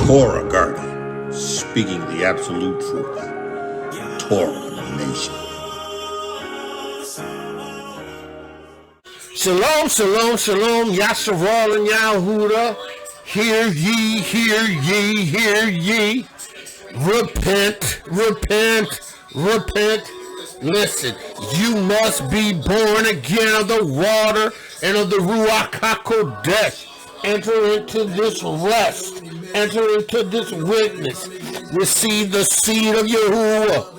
Torah Garden, speaking the absolute truth. Torah Nation. Shalom, shalom, shalom, Yasharal and Yahudah. Hear ye, hear ye, hear ye. Repent, repent, repent. Listen, you must be born again of the water and of the Ruach HaKodesh. Enter into this rest. Enter into this witness. Receive the seed of Yahuah.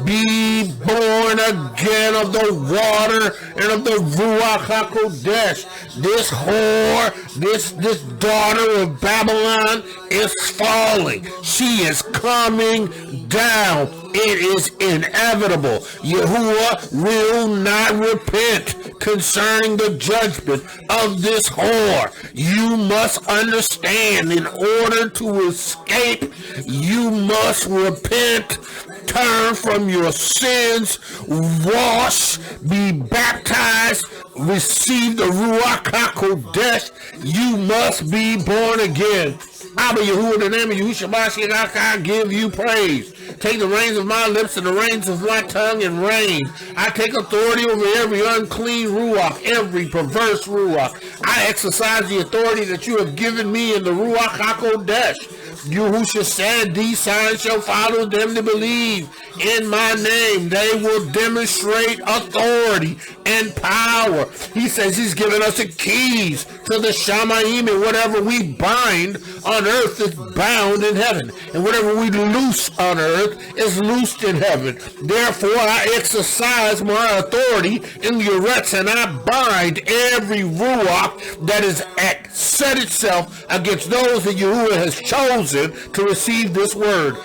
Be born again of the water and of the Ruach HaKodesh. This whore, this daughter of Babylon is falling. She is coming down. It is inevitable. Yahuah will not repent concerning the judgment of this whore. You must understand, in order to escape, you must repent, turn from your sins, wash, be baptized, receive the Ruach HaKodesh. You must be born again. Abba Yahuah, in the name of Yahusha Ha'Mashiach, I give you praise. Take the reins of my lips and the reins of my tongue and reign. I take authority over every unclean Ruach, every perverse Ruach. I exercise the authority that you have given me in the Ruach HaKodesh. Yahusha said, these signs shall follow them that believe in my name. They will demonstrate authority and power. He says he's given us the keys to the Shamayim, and whatever we bind on earth is bound in heaven, and whatever we loose on earth is loosed in heaven. Therefore, I exercise my authority in the Eretz, and I bind every Ruach that is set itself against those that Yahuah has chosen to receive this word.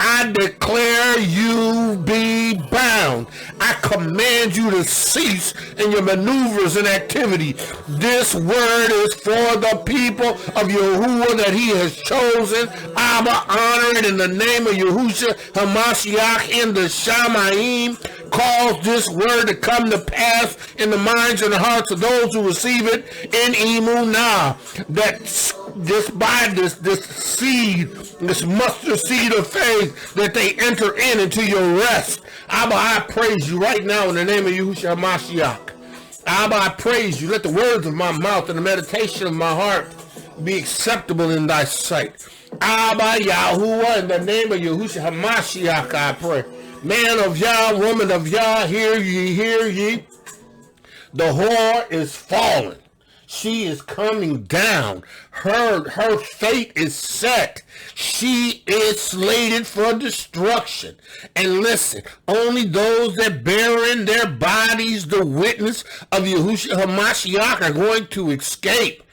I declare you be bound. I command you to cease in your maneuvers and activity. This word is for the people of Yahuah that he has chosen. Abba, honor it in the name of Yahusha Ha'Mashiach in the Shamayim. Cause this word to come to pass in the minds and the hearts of those who receive it in Emunah. That just by this seed, this mustard seed of faith, that they enter into your rest. Abba, I praise you right now in the name of Yahushua Ha'Mashiach. Abba, I praise you. Let the words of my mouth and the meditation of my heart be acceptable in thy sight. Abba, Yahuah, in the name of Yahushua Ha'Mashiach, I pray. Man of Yah, woman of Yah, hear ye, hear ye. The whore is fallen. She is coming down. Her fate is set. She is slated for destruction. And listen, only those that bear in their bodies the witness of Yahushua Ha'Mashiach are going to escape.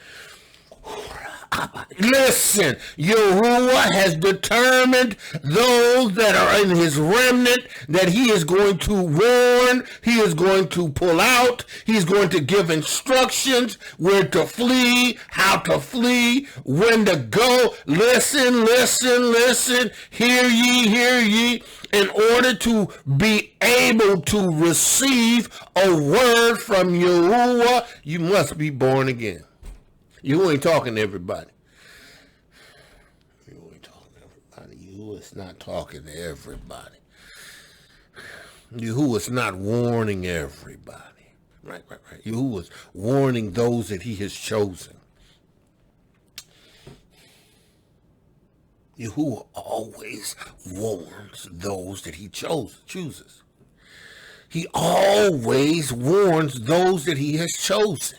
Listen, Yahuah has determined those that are in his remnant that he is going to warn, he is going to pull out, he's going to give instructions where to flee, how to flee, when to go. Listen, listen, listen, hear ye, hear ye. In order to be able to receive a word from Yahuah, you must be born again. You ain't talking to everybody. You ain't talking to everybody. Yahuah is not talking to everybody. Yahuah is not warning everybody. Right. Yahuah is warning those that he has chosen. Yahuah always warns those that he chooses. He always warns those that he has chosen.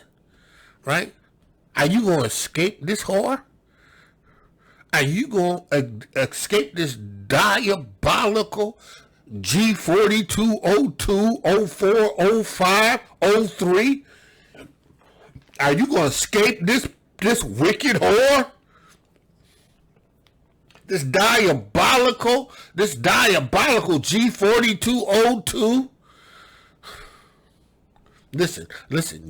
Right? Are you going to escape this whore? Are you going to escape this diabolical G42, 02, 04, 05, 03? Are you going to escape this wicked whore? This diabolical G42, 02? Listen,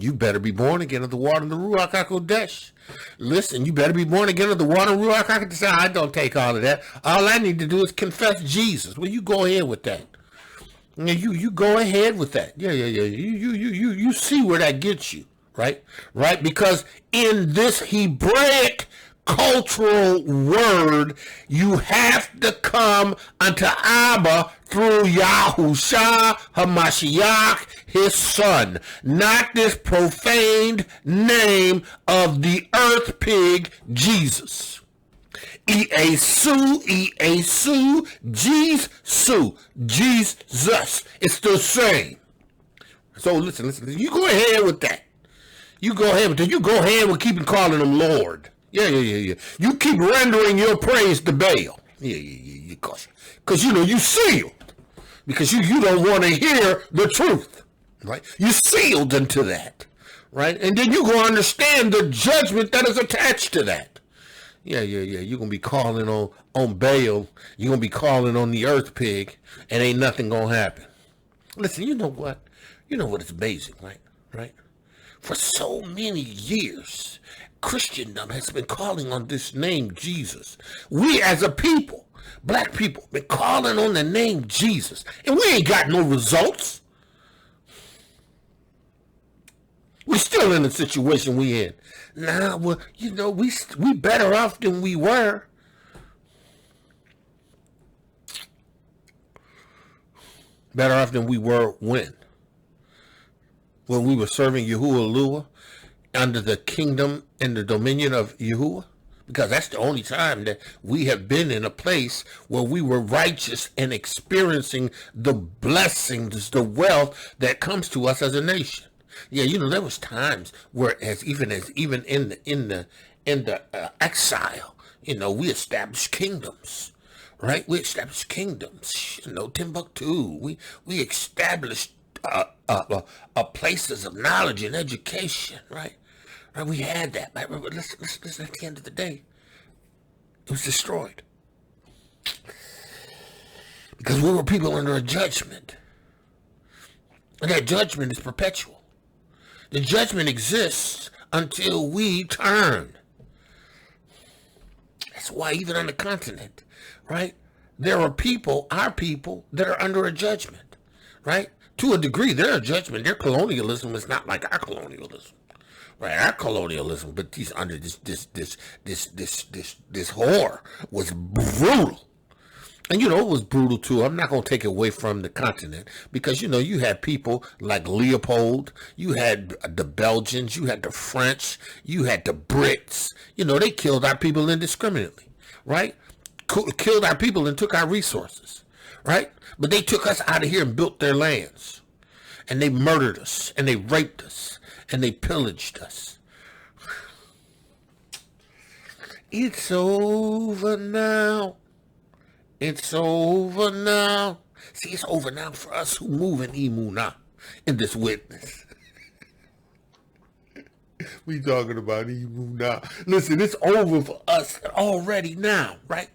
you better be born again of the water and the Ruach HaKodesh. Listen, you better be born again of the water and Ruach HaKodesh. I don't take all of that. All I need to do is confess Jesus. Well, you go ahead with that. You go ahead with that. Yeah. You see where that gets you, right? Right? Because in this Hebraic cultural word, you have to come unto Abba through Yahusha Ha'Mashiach, his son, not this profaned name of the earth pig, Jesus. Iesu, Jesus. It's the same. So listen, you go ahead with that. You go ahead with that. You go ahead with keeping calling him Lord. Yeah. You keep rendering your praise to Baal. Yeah. Because you sealed. Because you don't want to hear the truth. Right? You sealed into that. Right? And then you go understand the judgment that is attached to that. Yeah. You're going to be calling on Baal. You're going to be calling on the earth pig. And ain't nothing going to happen. Listen, you know what? You know what is amazing, right? For so many years, Christendom has been calling on this name Jesus. We as a people, black people, been calling on the name Jesus. And we ain't got no results. We still in the situation we in. Nah, well, we better off than we were. Better off than we were when we were serving Yahuah under the kingdom and the dominion of Yahuah, because that's the only time that we have been in a place where we were righteous and experiencing the blessings, the wealth that comes to us as a nation. Yeah, there was times where even in the exile, we established kingdoms. Right, we established kingdoms. Timbuktu. We established places of knowledge and education. Right, we had that. But listen. At the end of the day, it was destroyed because we were people under a judgment, and that judgment is perpetual. The judgment exists until we turn. That's why even on the continent, right, there are people, our people, that are under a judgment, right? To a degree, they're a judgment. Their colonialism is not like our colonialism, right? Our colonialism, but these under this whore was brutal. And it was brutal too. I'm not going to take it away from the continent because, you had people like Leopold, you had the Belgians, you had the French, you had the Brits. They killed our people indiscriminately, right? Killed our people and took our resources, right? But they took us out of here and built their lands. And they murdered us, and they raped us, and they pillaged us. It's over now. It's over now. See, it's over now for us who move in Emunah, in this witness. We talking about Emunah. Listen, it's over for us already now, right?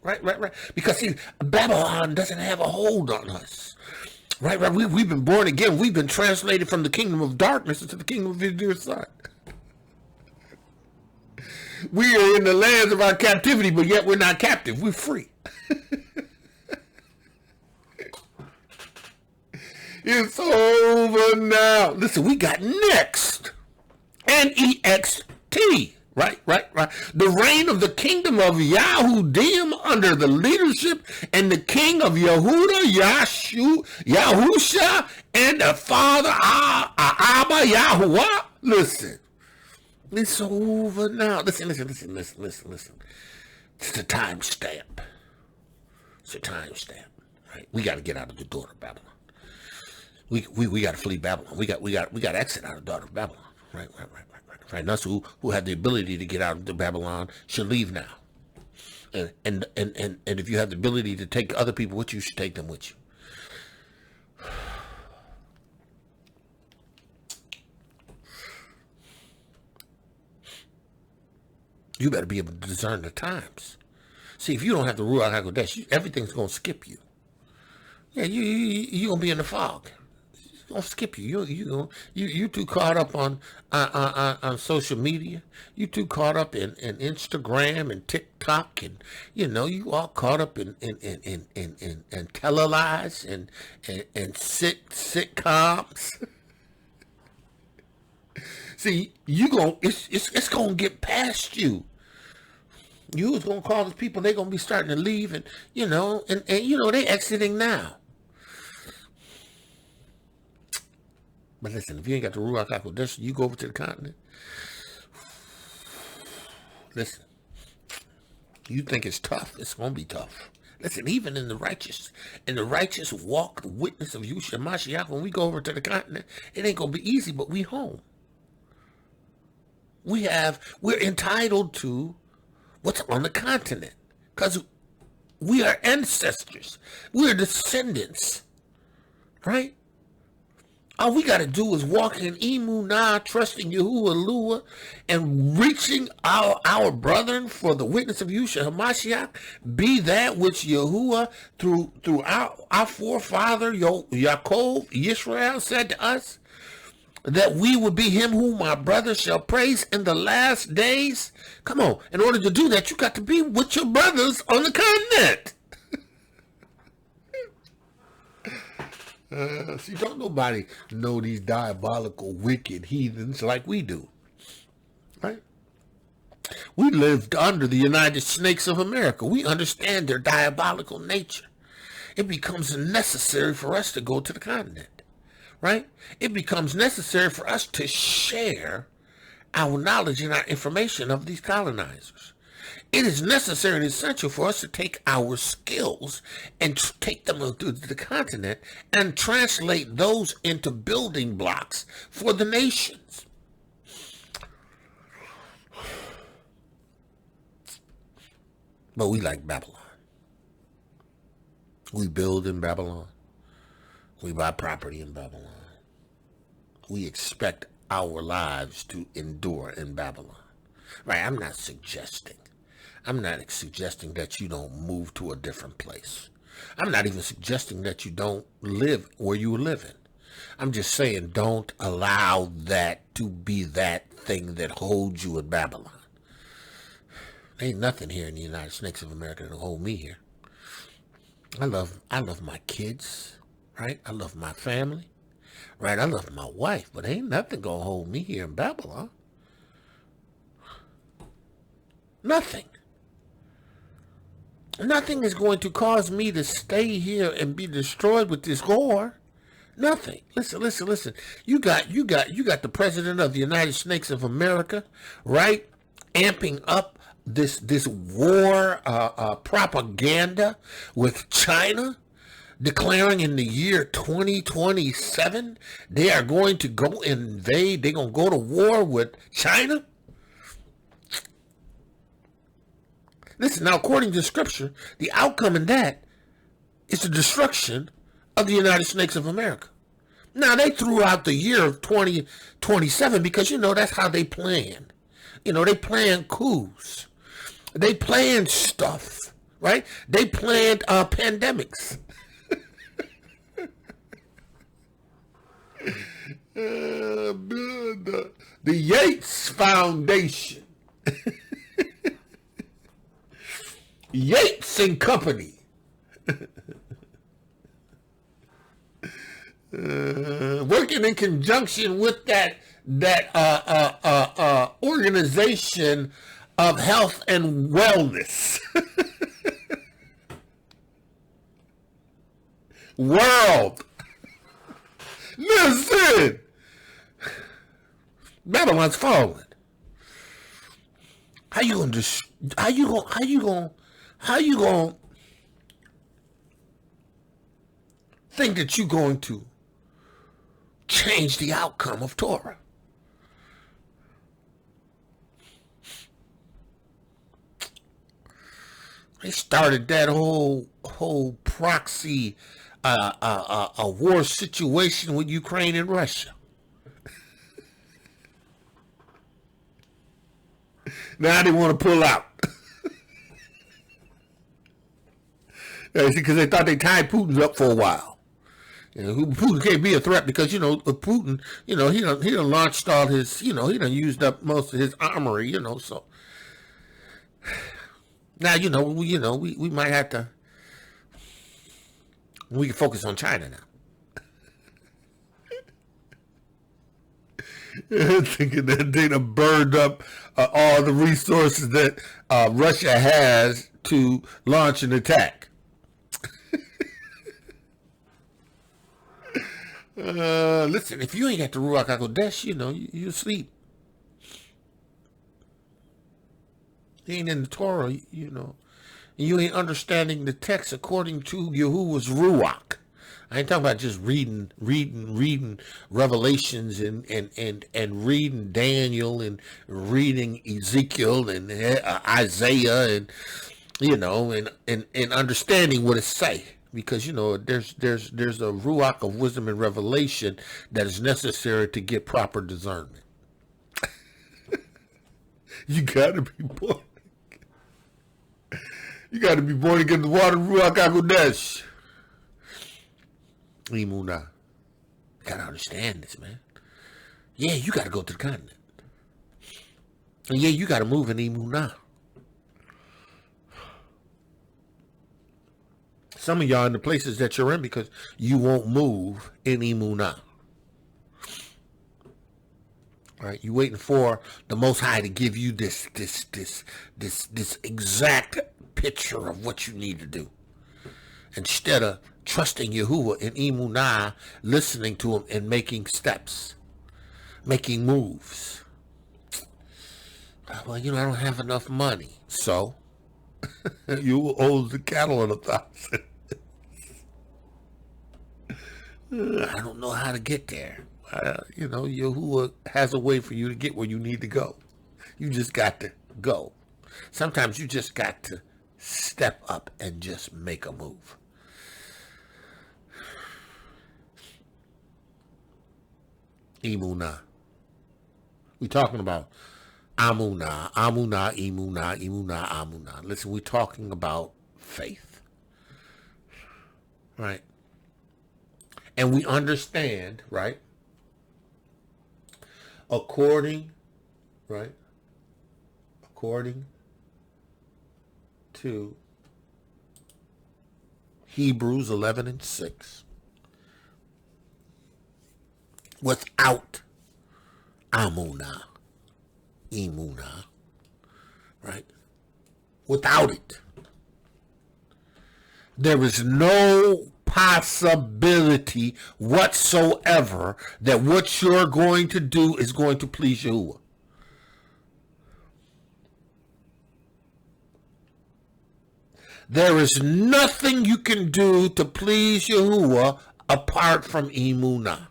Because see, Babylon doesn't have a hold on us, right? We've been born again. We've been translated from the kingdom of darkness into the kingdom of his dear son. We are in the lands of our captivity, but yet we're not captive. We're free. It's over now. Listen, we got next. N-E-X-T. Right. The reign of the kingdom of Yahudim under the leadership and the king of Yahusha, and the father, Abba, Yahuah. Listen. It's over now. Listen. It's the time stamp. It's a time stamp. Right? We got to get out of the daughter of Babylon. We got to flee Babylon. We got to exit out of the daughter of Babylon. Right. And us who have the ability to get out of Babylon should leave now. And if you have the ability to take other people with you, you should take them with you. You better be able to discern the times. See, if you don't have the Ruach HaKodesh, everything's going to skip you. Yeah, you're going to be in the fog. It's going to skip you. You too caught up on social media. You too caught up in Instagram and TikTok, and you all caught up in telelies and sitcoms. See, it's gonna get past you. You was gonna call these people, they're gonna be starting to leave, and they exiting now. But listen, if you ain't got the Ruach HaKodesh, you go over to the continent. Listen, you think it's tough, it's gonna be tough. Listen, even in the righteous walk, the witness of Yahushua Ha'Mashiach, when we go over to the continent, it ain't gonna be easy, but we home. We're entitled to what's on the continent, because we are ancestors. We're descendants, right? All we got to do is walk in Emunah, trusting Yahuah, and reaching our brethren for the witness of Yahushua Ha'Mashiach, be that which Yahuah, through our forefather, Yaakov, Yisrael, said to us, that we would be him whom our brothers shall praise in the last days. Come on, in order to do that, you got to be with your brothers on the continent. See, don't nobody know these diabolical, wicked heathens like we do, right? We lived under the United Snakes of America. We understand their diabolical nature. It becomes necessary for us to go to the continent, right? It becomes necessary for us to share our knowledge and our information of these colonizers. It is necessary and essential for us to take our skills and take them to the continent and translate those into building blocks for the nations. But we like Babylon. We build in Babylon. We buy property in Babylon. We expect our lives to endure in Babylon. Right, I'm not suggesting that you don't move to a different place. I'm not even suggesting that you don't live where you live in. I'm just saying don't allow that to be that thing that holds you in Babylon. There ain't nothing here in the United Snakes of America to hold me here. I love my kids, right? I love my family, right? I love my wife, but ain't nothing gonna hold me here in Babylon. Nothing. Nothing is going to cause me to stay here and be destroyed with this whore. Nothing. Listen. You got the president of the United Snakes of America, right? Amping up this war propaganda with China, declaring in the year 2027 they are going to go invade. They're going to go to war with China. Listen, now, according to Scripture, the outcome in that is the destruction of the United Snakes of America. Now, they threw out the year of 2027 because, that's how they plan. They plan coups. They plan stuff, right? They planned pandemics. The Yates Foundation. Yates and Company. Working in conjunction with that organization of health and wellness. World. Listen. Babylon's falling. How you gonna think that you're going to change the outcome of Torah? They started that whole proxy a war situation with Ukraine and Russia. Now they want to pull out. Because they thought they tied Putin up for a while. Putin can't be a threat because, Putin, he done launched all his, he done used up most of his armory, so. Now, we might have to, we can focus on China now. Thinking that they done burned up all the resources that Russia has to launch an attack. Listen, if you ain't got the Ruach HaKodesh, you sleep. You ain't in the Torah, You ain't understanding the text according to Yahuwah's Ruach. I ain't talking about just reading Revelations and reading Daniel and reading Ezekiel and Isaiah and understanding what it say. Because, there's a Ruach of wisdom and revelation that is necessary to get proper discernment. You gotta be born. You gotta be born again in the water, Ruach HaKodesh. Emunah. You gotta understand this, man. Yeah, you gotta go to the continent. And yeah, you gotta move in Emunah. Some of y'all in the places that you're in because you won't move in Emunah. Right? You waiting for the Most High to give you this exact picture of what you need to do. Instead of trusting Yahuwah in Emunah, listening to him and making steps, making moves. Well, I don't have enough money. So, you owe the cattle on 1,000. I don't know how to get there. Yahuwah has a way for you to get where you need to go. You just got to go. Sometimes you just got to step up and just make a move. Emunah. We're talking about Amunah, Emunah, Amunah. Listen, we're talking about faith. Right? And we understand, right? According to Hebrews 11:6, without Emunah, right? Without it, there is no possibility whatsoever that what you're going to do is going to please Yahuwah. There is nothing you can do to please Yahuwah apart from Emunah.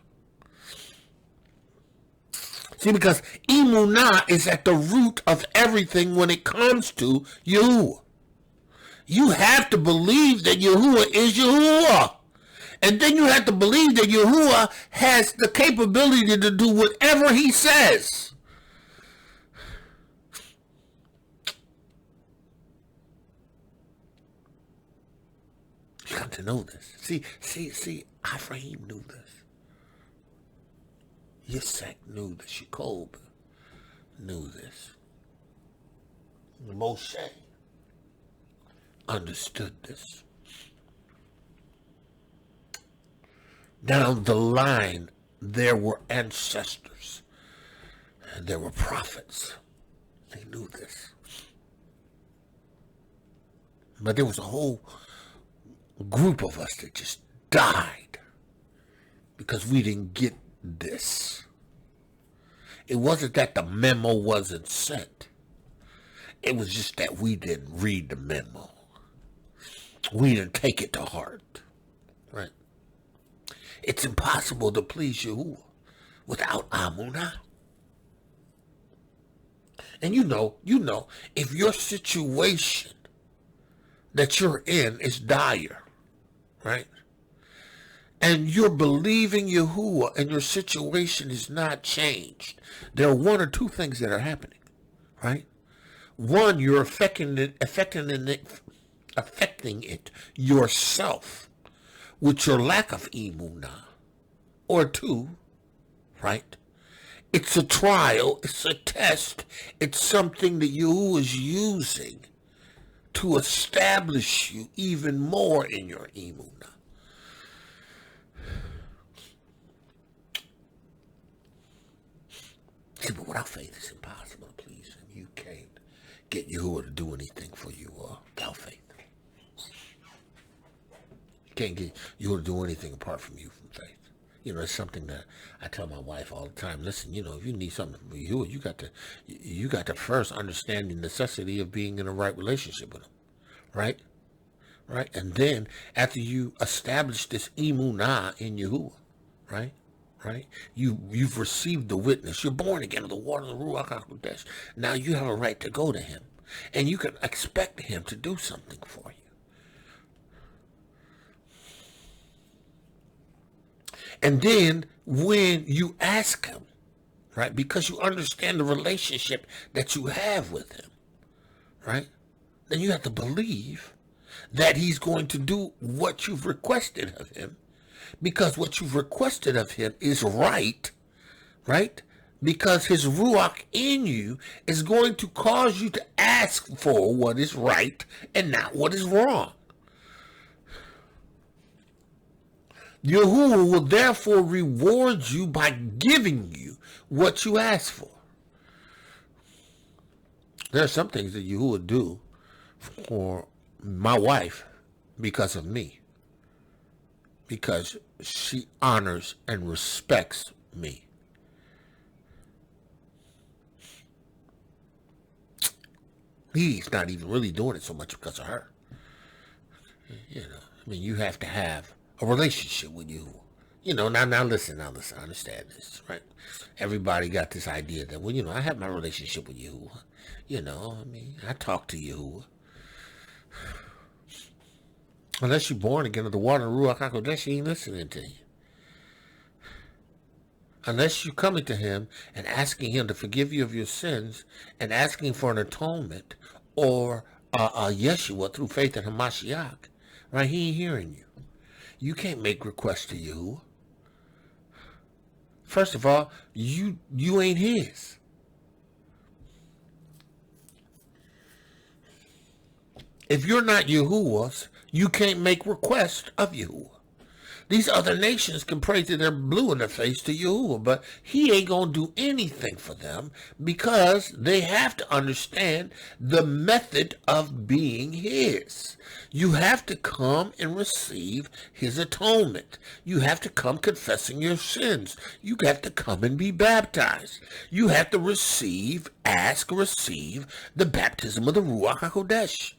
See, because Emunah is at the root of everything when it comes to Yahuwah. You have to believe that Yahuwah is Yahuwah. And then you have to believe that Yahuwah has the capability to do whatever he says. You got to know this. See, IVRIYM knew this. Yitzhak knew this. Jacob knew this. Moshe understood this. Down the line, there were ancestors and there were prophets. They knew this. But there was a whole group of us that just died because we didn't get this. It wasn't that the memo wasn't sent. It was just that we didn't read the memo. We didn't take it to heart. Right? It's impossible to please Yahuwah without Emunah. And you know, if your situation that you're in is dire, right? And you're believing Yahuwah and your situation is not changed, there are one or two things that are happening, right? One, you're affecting it yourself with your lack of Emunah. Or two, right? It's a trial, it's a test, it's something that Yahuwah is using to establish you even more in your Emunah. See, but without faith, it's impossible to please him. You can't get Yahuah to do anything for you without faith. You can't get Yahuah to do anything apart from you from faith. You know, it's something that I tell my wife all the time. Listen, you know, if you need something from Yahuah, you got to first understand the necessity of being in a right relationship with him, right? Right? And then after you establish this emunah in Yahuah, right? Right? You've received the witness. You're born again of the water of the Ruach HaKodesh. Now you have a right to go to him. And you can expect him to do something for you. And then when you ask him, right, because you understand the relationship that you have with him, right, then you have to believe that he's going to do what you've requested of him, because what you've requested of him is right, right? Because his Ruach in you is going to cause you to ask for what is right and not what is wrong. Yahuah will therefore reward you by giving you what you ask for. There are some things that Yahuah do for my wife because of me. Because she honors and respects me. He's not even really doing it so much because of her. You know, I mean, you have to have a relationship with you. You know, now listen, I understand this, right? Everybody got this idea that, well, you know, I have my relationship with you. You know, I mean, I talk to you. Unless you're born again of the water and Ruach HaKodesh, he ain't listening to you. Unless you're coming to him and asking him to forgive you of your sins and asking for an atonement or a Yeshua through faith in Hamashiach, right? He ain't hearing you. You can't make requests to Yahuah. First of all, you ain't his. If you're not Yahuah's, you can't make requests of Yahuah. These other nations can pray to their blue in the face to Yahuah, but he ain't going to do anything for them because they have to understand the method of being his. You have to come and receive his atonement. You have to come confessing your sins. You have to come and be baptized. You have to receive the baptism of the Ruach HaKodesh.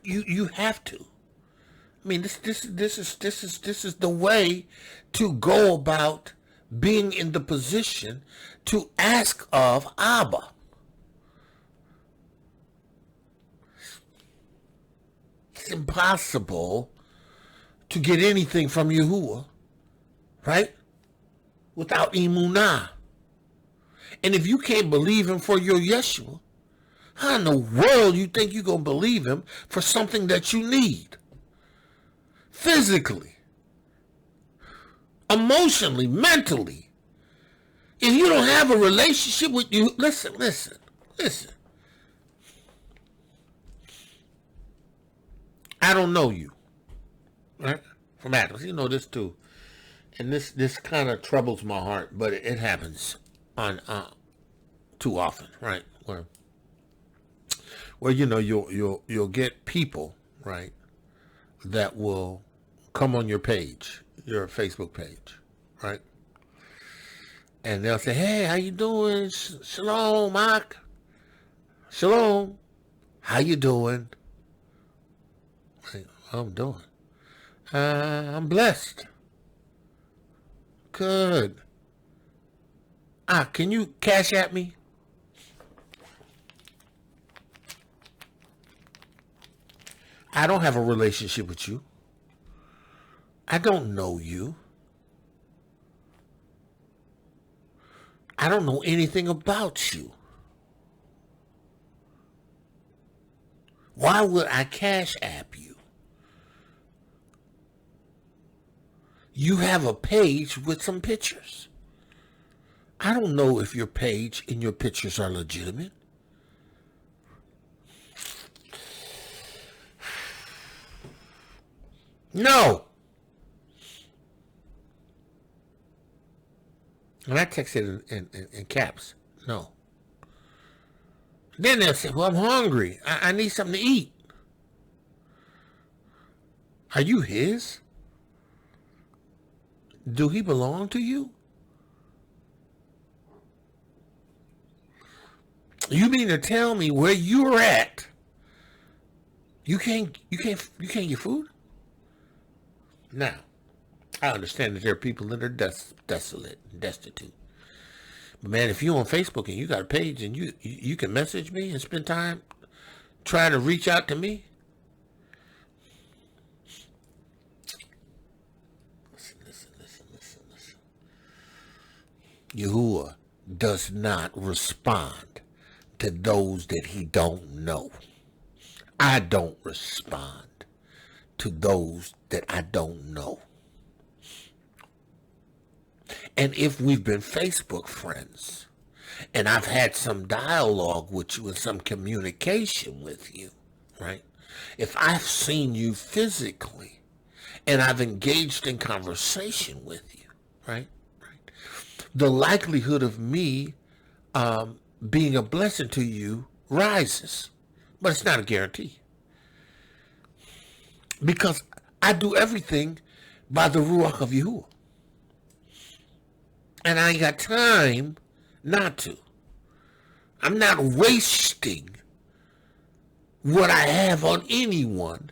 You have to. I mean, this is the way to go about being in the position to ask of Abba. It's impossible to get anything from Yahuah, right? Without emunah. And if you can't believe him for your Yeshua, how in the world you think you're going to believe him for something that you need? Physically, emotionally, mentally. If you don't have a relationship with you, listen. I don't know you, right? From Atlas, you know this too. And this kind of troubles my heart, but it happens on too often, right? Where you know you'll get people, right, that will come on your page, your Facebook page, right, and they'll say, "Hey, how you doing? Shalom, Mark. Shalom. How you doing?" How I'm doing. I'm blessed. Good. Can you cash at me? I don't have a relationship with you. I don't know you. I don't know anything about you. Why would I cash app you? You have a page with some pictures. I don't know if your page and your pictures are legitimate. No. And I texted in caps. No. Then they'll say, well, I'm hungry. I need something to eat. Are you his? Do he belong to you? You mean to tell me where you're at, you can't get food? Now, I understand that there are people that are desolate and destitute. But man, if you're on Facebook and you got a page and you can message me and spend time trying to reach out to me. Listen. Yahuah does not respond to those that he don't know. I don't respond to those that I don't know. And if we've been Facebook friends and I've had some dialogue with you and some communication with you, right? If I've seen you physically and I've engaged in conversation with you, right? The likelihood of me being a blessing to you rises, but it's not a guarantee. Because I do everything by the Ruach of Yahuah. And I ain't got time not to. I'm not wasting what I have on anyone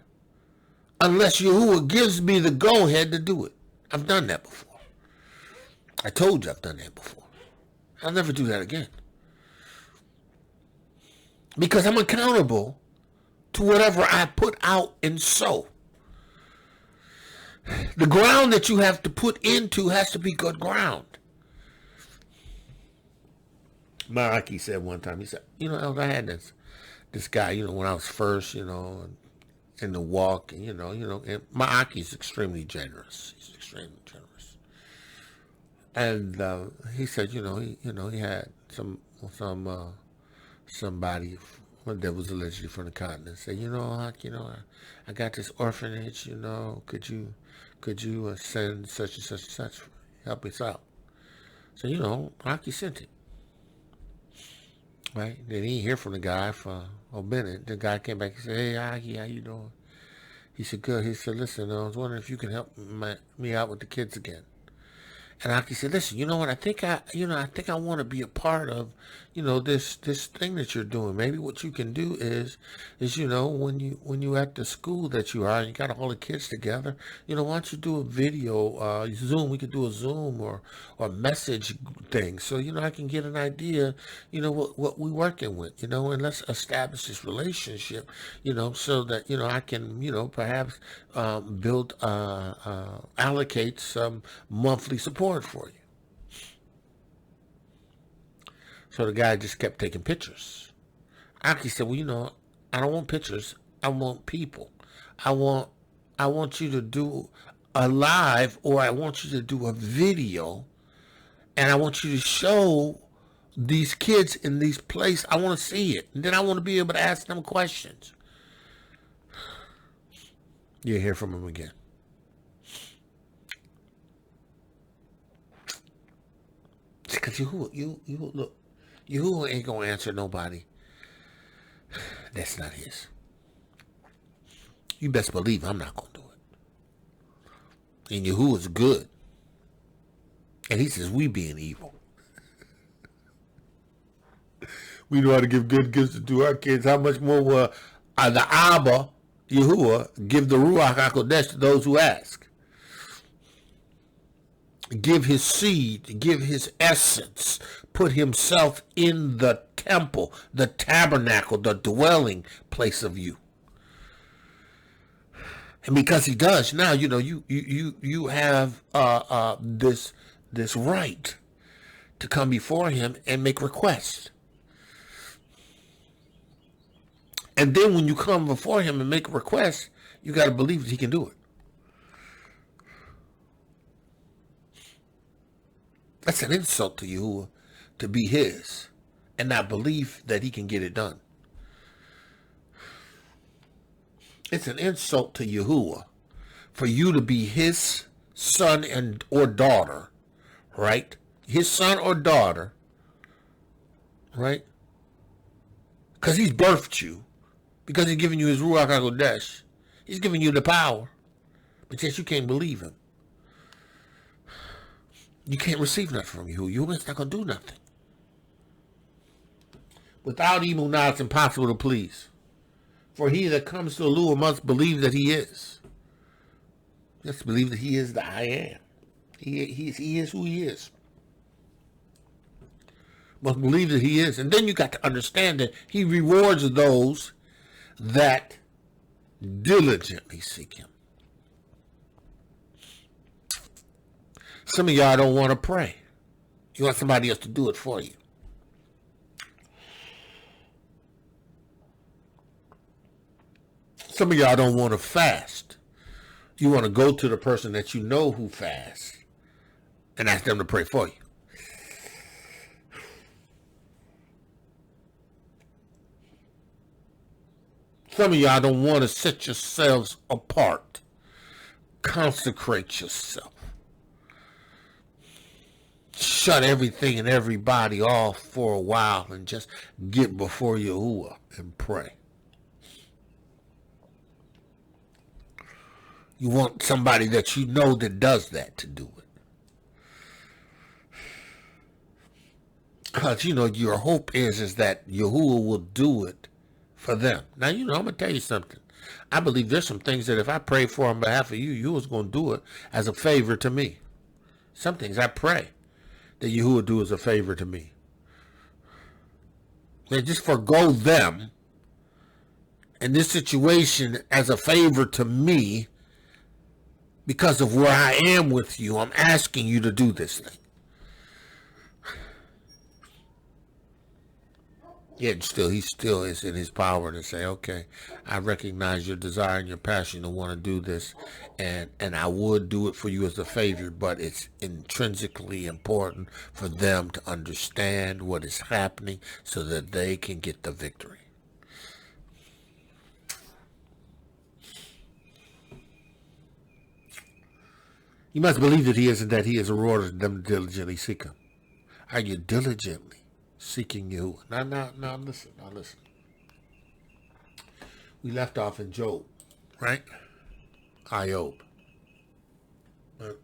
unless Yahuah gives me the go-ahead to do it. I've done that before. I told you I've done that before. I'll never do that again. Because I'm accountable to whatever I put out and sow. The ground that you have to put into has to be good ground. Maraki said one time, he said, I had this guy, when I was first, in the walk, and and Ma'aki's extremely generous. He's extremely generous. And he said, he had somebody that was allegedly from the continent say, I got this orphanage, could you send such and such and such, help us out? So, Aki sent it. Right? Then he didn't hear from the guy for a minute. The guy came back and said, hey, Aki, how you doing? He said, good. He said, listen, I was wondering if you can help me out with the kids again. And Aki said, listen, you know what? I think I want to be a part of, this thing that you're doing. Maybe what you can do is when you at the school that you are, and you got all the kids together, why don't you do a video, Zoom? We could do a Zoom or message thing, so I can get an idea, what we working with, and let's establish this relationship, so that I can perhaps allocate some monthly support for you. So the guy just kept taking pictures. Aki said, well, I don't want pictures. I want people. I want you to do a live, or I want you to do a video, and I want you to show these kids in these places. I want to see it. And then I want to be able to ask them questions. You'll hear from him again. Because Yahuah ain't gonna answer nobody that's not his. You best believe I'm not gonna do it. And Yahuah's good, and he says we being evil. We know how to give good gifts to our kids. How much more will the Abba Yahuah give the Ruach HaKodesh to those who ask? Give his seed, give his essence, put himself in the temple, the tabernacle, the dwelling place of you. And because he does, now you have this right to come before him and make requests. And then when you come before him and make a request, you got to believe that he can do it. That's an insult to Yahuah, to be his and not believe that he can get it done. It's an insult to Yahuah for you to be his son or daughter, right? his son or daughter, right? Because he's birthed you, because he's giving you his Ruach HaKodesh. He's giving you the power, but yet you can't believe him. You can't receive nothing from Yahuah. Yahuah's not going to do nothing. Without Emunah, it's impossible to please. For he that comes to Elohiym must believe that he is. Just believe that he is the I am. He is who he is. Must believe that he is. And then you got to understand that he rewards those that diligently seek him. Some of y'all don't want to pray. You want somebody else to do it for you. Some of y'all don't want to fast. You want to go to the person that you know who fasts and ask them to pray for you. Some of y'all don't want to set yourselves apart. Consecrate yourself. Shut everything and everybody off for a while and just get before Yahuah and pray. You want somebody that you know that does that to do it. Because, your hope is that Yahuah will do it for them. Now, I'm going to tell you something. I believe there's some things that if I pray for on behalf of you, Yahuah's going to do it as a favor to me. Some things I pray that Yahuah will do as a favor to me. They just forgo them in this situation as a favor to me. Because of where I am with you, I'm asking you to do this thing. Yet still, he still is in his power to say, okay, I recognize your desire and your passion to want to do this, and I would do it for you as a favor, but it's intrinsically important for them to understand what is happening so that they can get the victory. You must believe that he is and that he is a rewarder of them to diligently seek him. Are you diligently seeking you? Now listen. We left off in Job, right? IOB. Right?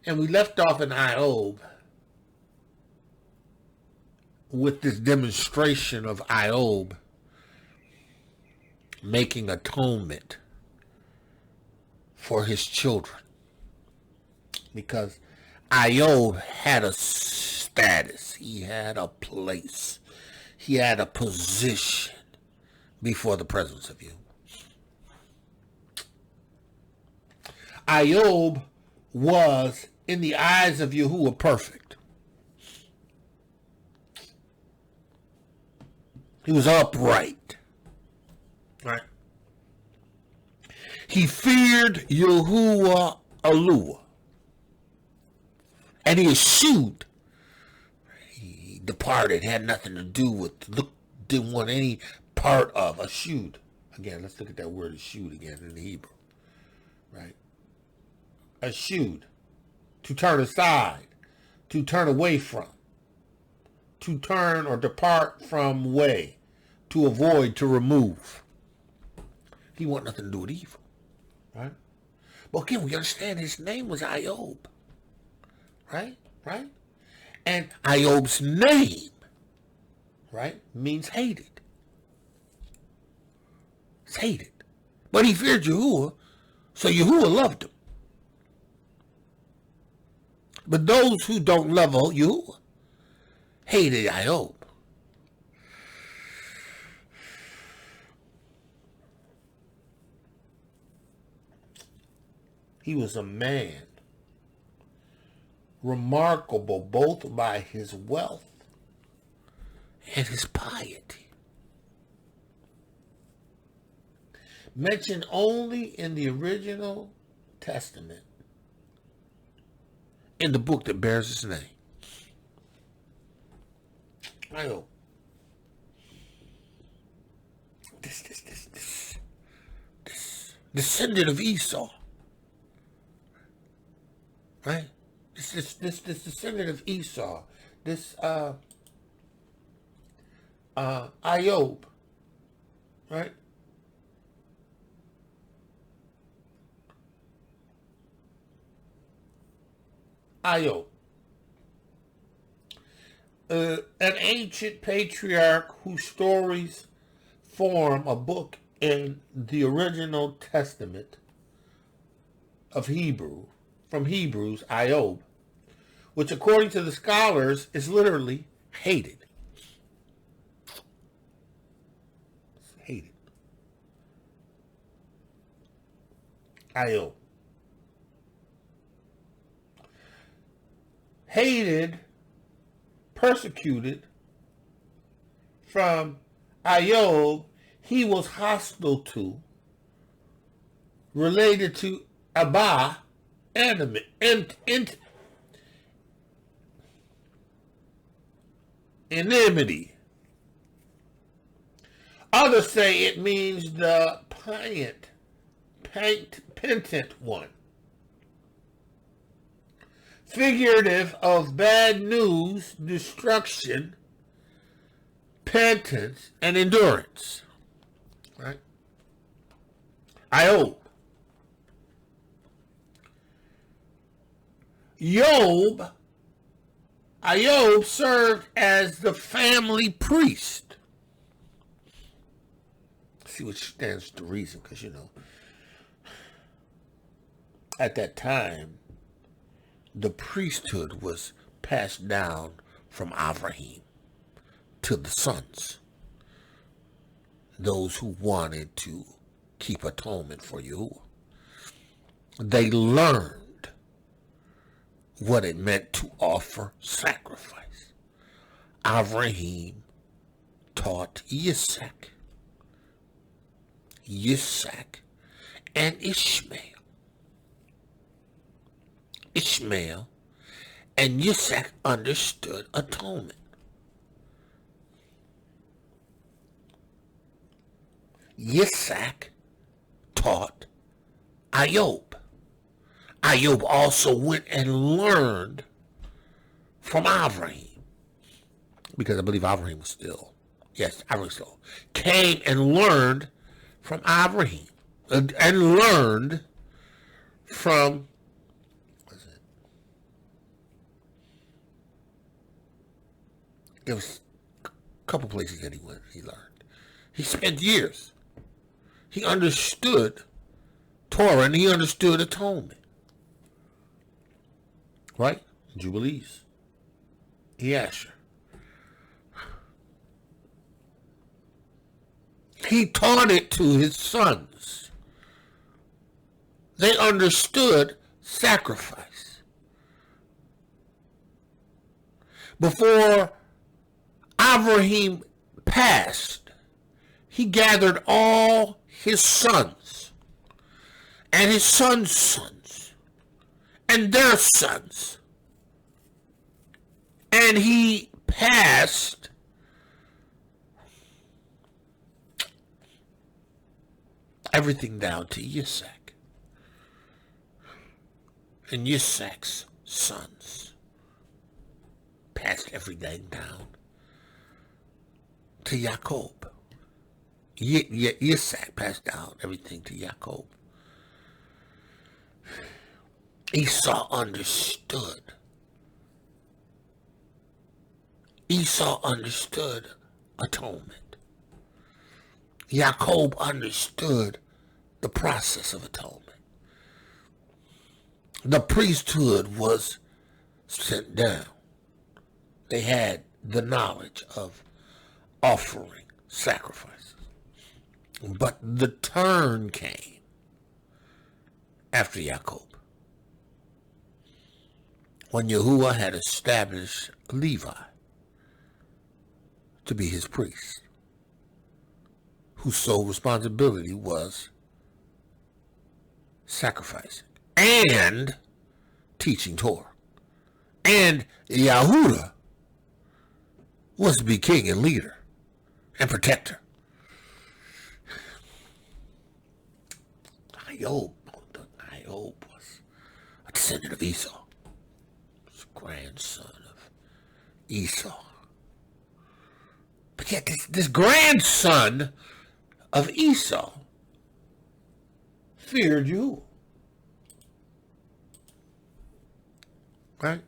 And we left off in IOB with this demonstration of IOB making atonement for his children, because IOB had a status, he had a place, he had a position before the presence of you. IOB was, in the eyes of Yahuah, perfect. He was upright, right? He feared Yahuah Elohiym. And he eschewed. He departed, had nothing to do with, didn't want any part of, eschewed. Again, let's look at that word eschewed again in the Hebrew. Right? Eschewed. To turn aside. To turn away from. To turn or depart from way. To avoid, to remove. He wanted nothing to do with evil. Right? But again, we understand his name was IOB. Right? And IOB's name, right, means hated. It's hated. But he feared Yahuah, so Yahuah loved him. But those who don't love Yahuah hated IOB. He was a man remarkable both by his wealth and his piety. Mentioned only in the original Testament, in the book that bears his name. IOB. This descendant of Esau. Right? This descendant of Esau, this Iob, right? Iob, an ancient patriarch whose stories form a book in the original Testament of Hebrew, from Hebrews, Iob, which according to the scholars is literally hated. It's hated. Iob. Hated, persecuted from Iob, he was hostile to, related to Abba, enmity. Others say it means the penitent one. Figurative of bad news, destruction, penitence, and endurance. Right? Iob. Iob served as the family priest. See what stands to reason, because at that time, the priesthood was passed down from IVRIYM to the sons, those who wanted to keep atonement for Yahuah. They learned what it meant to offer sacrifice. IVRIYM taught Yitzhak, and Ishmael and Yitzhak understood atonement. Yitzhak taught Iob. Iob also went and learned from IVRIYM, because I believe IVRIYM was still, yes, IVRIYM still came and learned from IVRIYM, and learned from, there was a couple places that he went, he learned. He spent years. He understood Torah and he understood atonement. Right? Jubilees. Yasher. He taught it to his sons. They understood sacrifice. Before IVRIYM passed, he gathered all his sons and his sons' sons and their sons, and he passed everything down to Yitzhak and Yitzhak's sons. Passed everything down to Yaakov. Yitzhak passed down everything to Yaakov. Esau understood. Esau understood atonement. Yaakov understood the process of atonement. The priesthood was sent down. They had the knowledge of offering sacrifices. But the turn came after Yaakov, when Yahuah had established Levi to be his priest, whose sole responsibility was sacrificing and teaching Torah. And Yahudah was to be king and leader and protector. Iob was a descendant of Esau. grandson of Esau. But yet this grandson of Esau feared Yahuah. Right?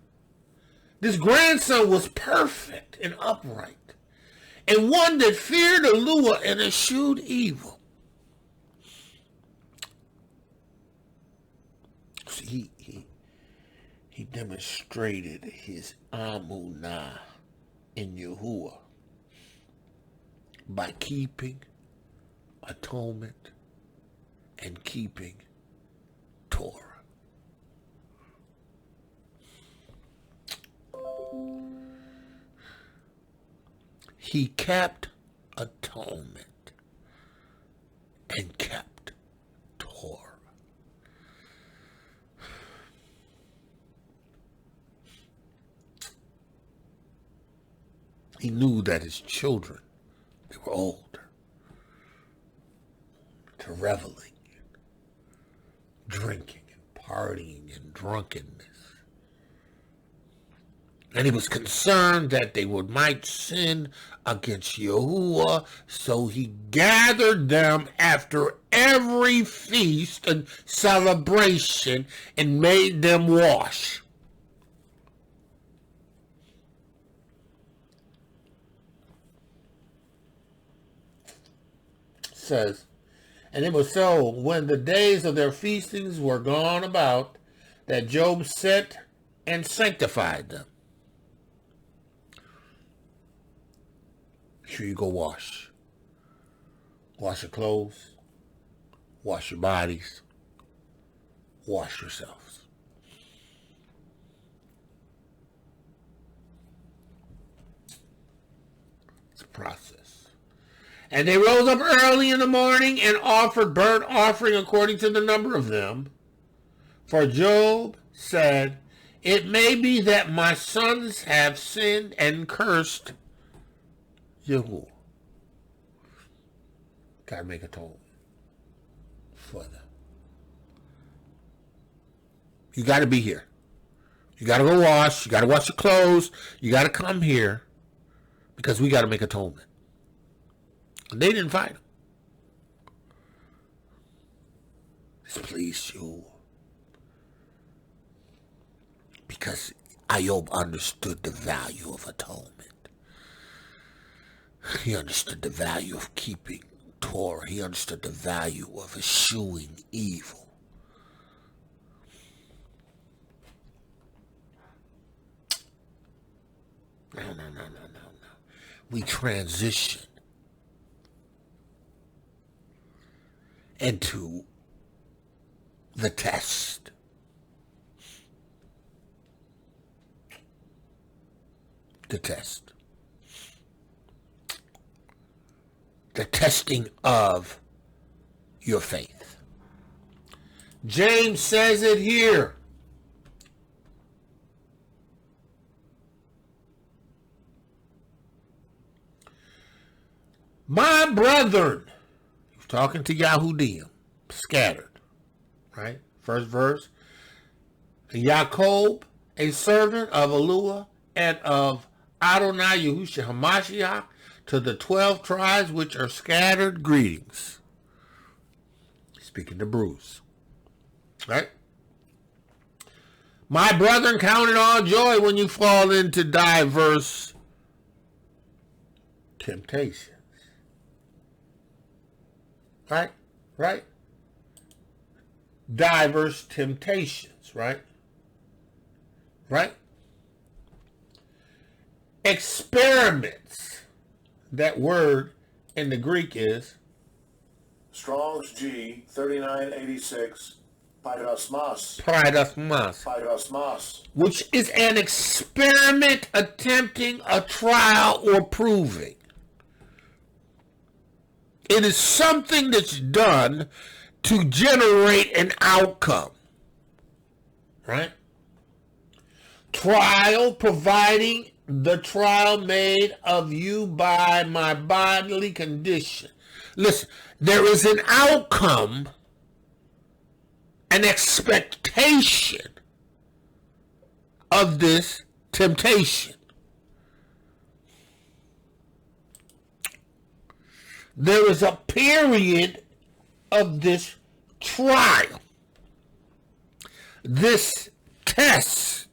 This grandson was perfect and upright, and one that feared Yahuah and eschewed evil. So he demonstrated his amunah in Yahuah by keeping atonement and keeping Torah. He kept atonement and kept Torah. He knew that his children, they were older, to reveling, drinking and partying and drunkenness. And he was concerned that they might sin against Yahuah, so he gathered them after every feast and celebration and made them wash. It says, and it was so when the days of their feastings were gone about that Job sent and sanctified them. Sure, you go wash. Wash your clothes. Wash your bodies. Wash yourselves. It's a process. And they rose up early in the morning and offered burnt offering according to the number of them. For Job said, it may be that my sons have sinned and cursed Yahuah. Gotta make atonement for them. You gotta be here. You gotta go wash. You gotta wash your clothes. You gotta come here because we gotta make atonement. And they didn't fight him. This pleased Yahuah. Because Job understood the value of atonement. He understood the value of keeping Torah. He understood the value of eschewing evil. No. We transition into the test. The test. The testing of your faith. James says it here. My brethren, he's talking to Yahudim, scattered, right? First verse. Yaakov, a servant of Elohiym and of Adonai Yahusha Ha'Mashiach, to the 12 tribes which are scattered, greetings. Speaking to Bruce. Right? My brethren, count it all joy when you fall into diverse temptations. Right? Right? Diverse temptations. Right? Right? Experiments. That word in the Greek is Strong's G 3986 Paidasmas. Paidasmas, which is an experiment attempting a trial or proving. It is something that's done to generate an outcome. Right? Trial, providing the trial made of you by my bodily condition. Listen, there is an outcome, an expectation of this temptation. There is a period of this trial, this test.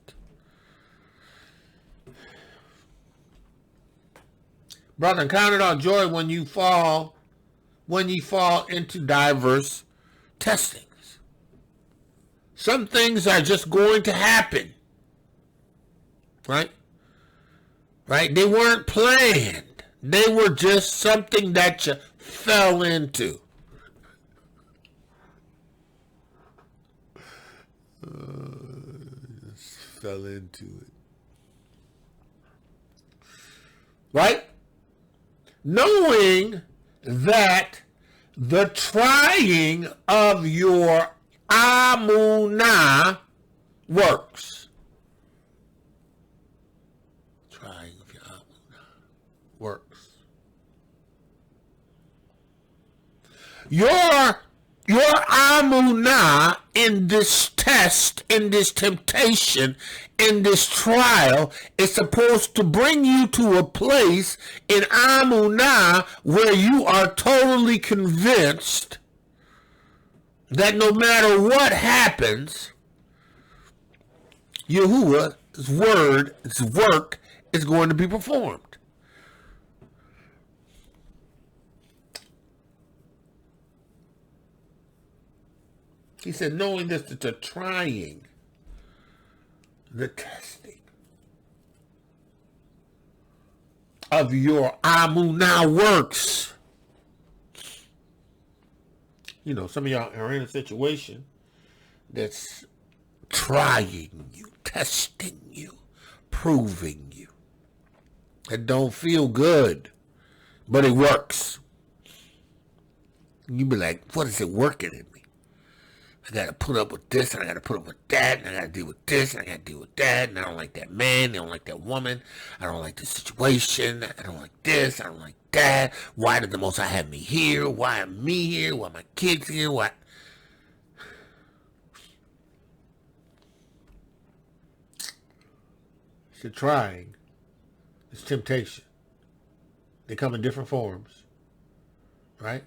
Brother, count it all joy when you fall into diverse testings. Some things are just going to happen. Right? Right? They weren't planned. They were just something that you fell into. Just fell into it. Right? Knowing that the trying of your amunah works. Trying of your amunah works. Your amunah in this test, in this temptation, in this trial is supposed to bring you to a place in amunah where you are totally convinced that no matter what happens, Yahuwah's word, his work is going to be performed. He said, knowing this, that the trying, the testing of your amunah works. You know, some of y'all are in a situation that's trying you, testing you, proving you. It don't feel good, but it works. You be like, what is it working in me? I got to put up with this, and I got to put up with that, and I got to deal with this, and I got to deal with that, and I don't like that man, I don't like that woman, I don't like this situation, I don't like this, I don't like that. Why did the Most High have me here? Why am me here? Why my kids here? Why? It's the trying. It's temptation. They come in different forms, right?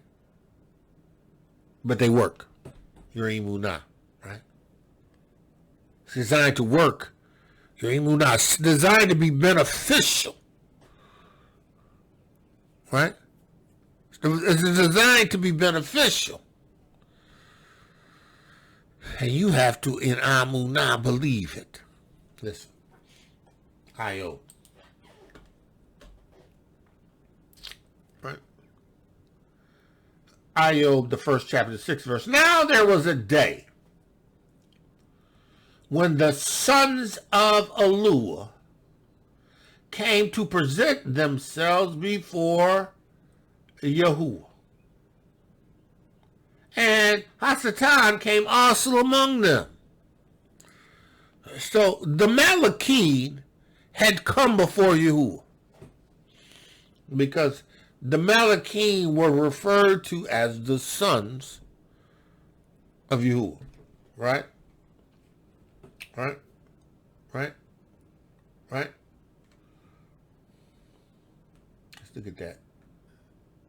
But they work. Your imunah, right? It's designed to work. Your imunah is designed to be beneficial, right? It's designed to be beneficial. And you have to, in amunah, believe it. Listen. IO. Right? IO, the first chapter, the 6th verse. Now there was a day when the sons of Elohiym came to present themselves before Yahuah. And Hasatan came also among them. So the Malachim had come before Yahuah, because the Malachim were referred to as the sons of Yahuah. Right? Right? Right? Right? Let's look at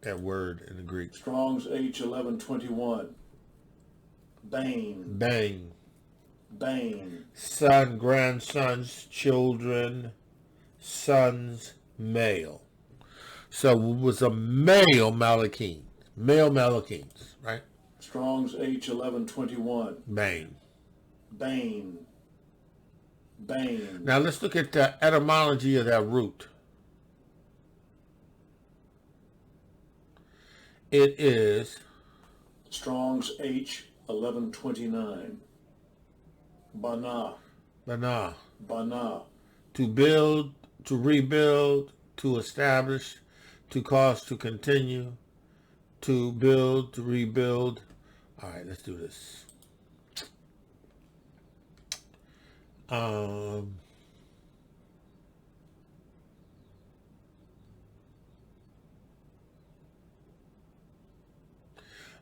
that word in the Greek. Strong's H1121. Bane. Bane. Bane. Son, grandsons, children, sons, male. So it was a male Malachim. Male Malachims, right? Strong's H1121. Bane. Bane. Bane. Now let's look at the etymology of that root. It is Strong's H1129. Bana. Bana. Bana. To build, to rebuild, to establish, to cause to continue, to build, to rebuild. All right, let's do this.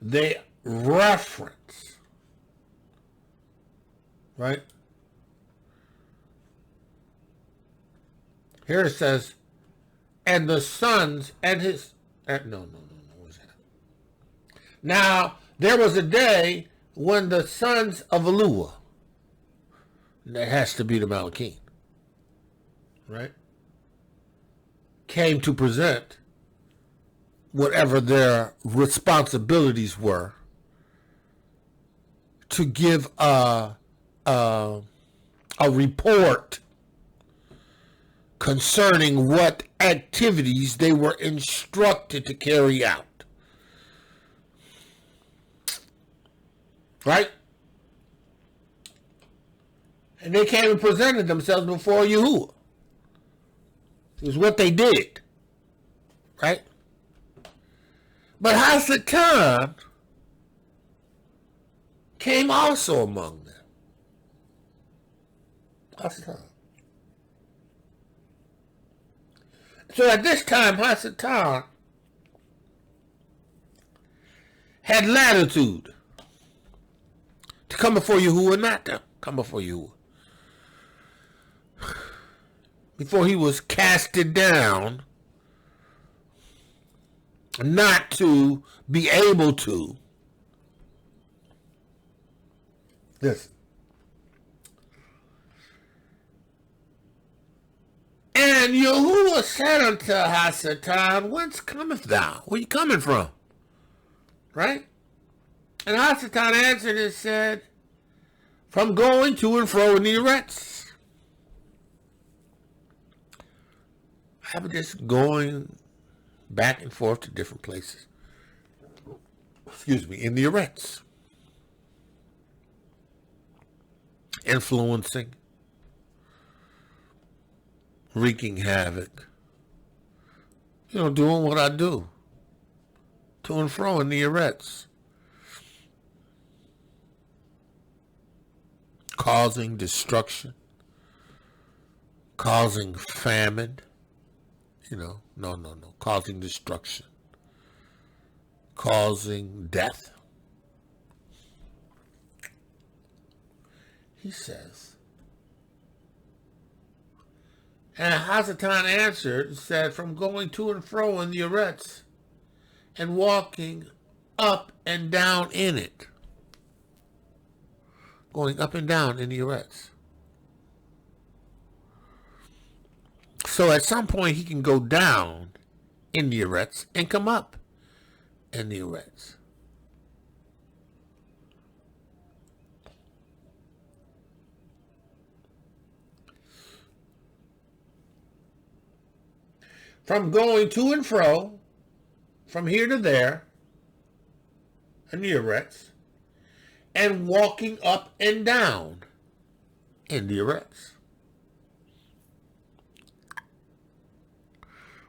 They reference, right? Here it says, and the sons and his... no. What's that? Now, there was a day when the sons of Elohiym, that has to be the Malachim, right, came to present whatever their responsibilities were to give a report concerning what activities they were instructed to carry out. Right? And they came and presented themselves before Yahuah. It was what they did. Right? But Hasatan came also among them. Hasatan. So at this time, Hasatan had latitude to come before Yahuah, not to come before Yahuah. Before he was casted down, not to be able to. Listen. And Yahuah said unto Hasatan, whence cometh thou? Where you coming from? Right? And Hasatan answered and said, from going to and fro in the Eretz. I'm just going back and forth to different places. Excuse me, in the Eretz. Influencing. Wreaking havoc. Doing what I do. To and fro in the Eretz. Causing destruction. Causing famine. No. Causing destruction. Causing death. He says, and Hasatan answered and said, from going to and fro in the Eretz and walking up and down in it. Going up and down in the Eretz. So at some point he can go down in the Eretz and come up in the Eretz. From going to and fro, from here to there, in the Eretz, and walking up and down in the Eretz.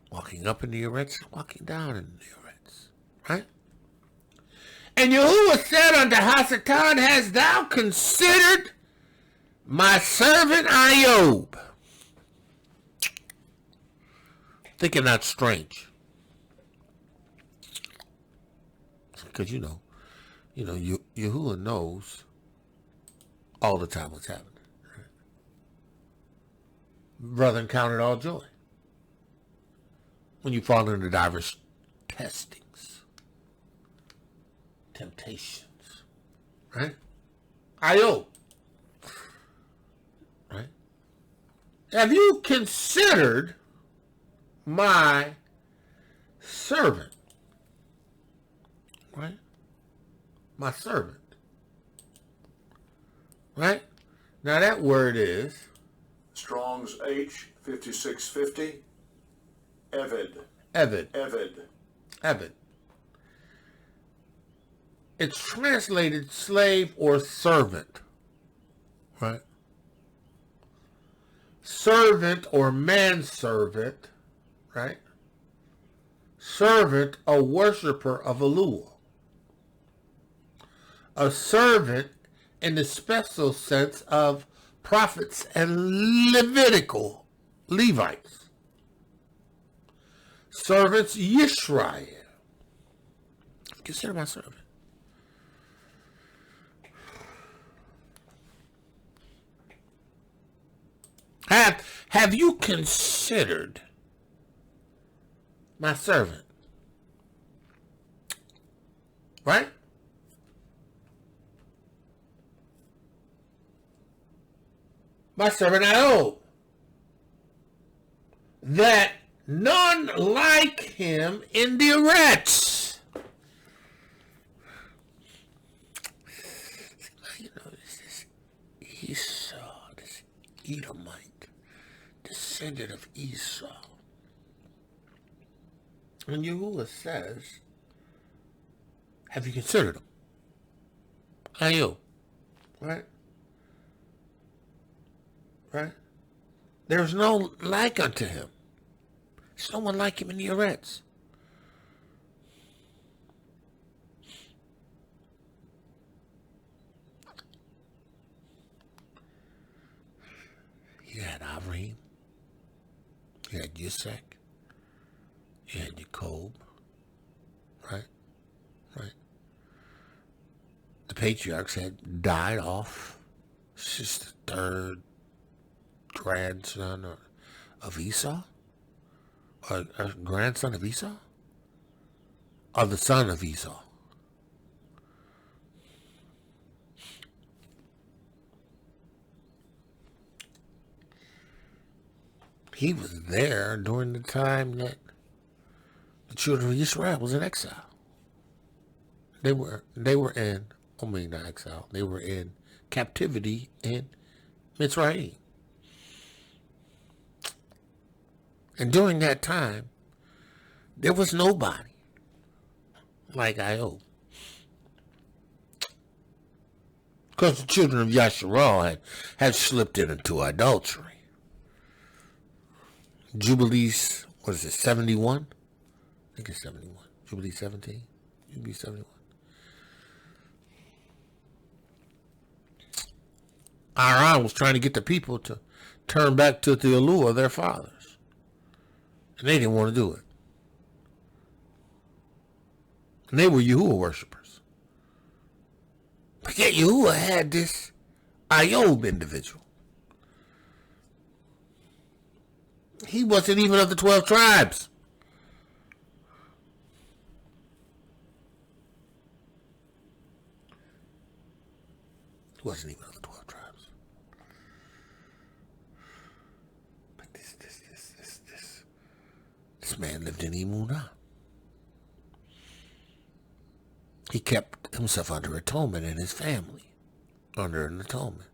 Walking up in the Eretz, walking down in the Eretz. Right? And Yahuah said unto Hasatan, hast thou considered my servant Iob? Thinking that strange. Because Yahuah knows all the time what's happening. Right? Brethren, count it all joy when you fall into diverse testings, temptations. Right? Iob. Right? Have you considered my servant? Right? My servant. Right? Now that word is Strong's H 5650. Eved. Eved. Eved. Eved. It's translated slave or servant. Right? Servant or manservant. Right? Servant, a worshiper of Elohiym. A servant in the special sense of prophets and Levitical Levites. Servants Yisrael. Consider my servant. Have you considered my servant? Right? My servant IQOV. That none like him in the earth. You know, this Esau, this Edomite, descendant of Esau. And Yahuah says, have you considered him? IQOV. Right? Right? There's no like unto him. There's no one like him in the earth. You had IVRIYM. You had Yitzhak. You had AQOV. Right? Right. The patriarchs had died off. It's just the third grandson of Esau? Or grandson of Esau? Or the son of Esau? He was there during the time that the children of Israel was in exile. They were in, not exile, they were in captivity in Mitzrayim. And during that time, there was nobody like IQOV. Because the children of Yasharal had slipped into adultery. Jubilees, what is it, 71? I think it's 71. Jubilee 17? Jubilee 71. Aaron was trying to get the people to turn back to the Elohiym of their fathers. And they didn't want to do it. And they were Yahuah worshipers. But yet Yahuah had this IQOV individual. He wasn't even of the 12 tribes. He wasn't even of the 12 tribes. But this man lived in Emunah. He kept himself under atonement and his family under an atonement.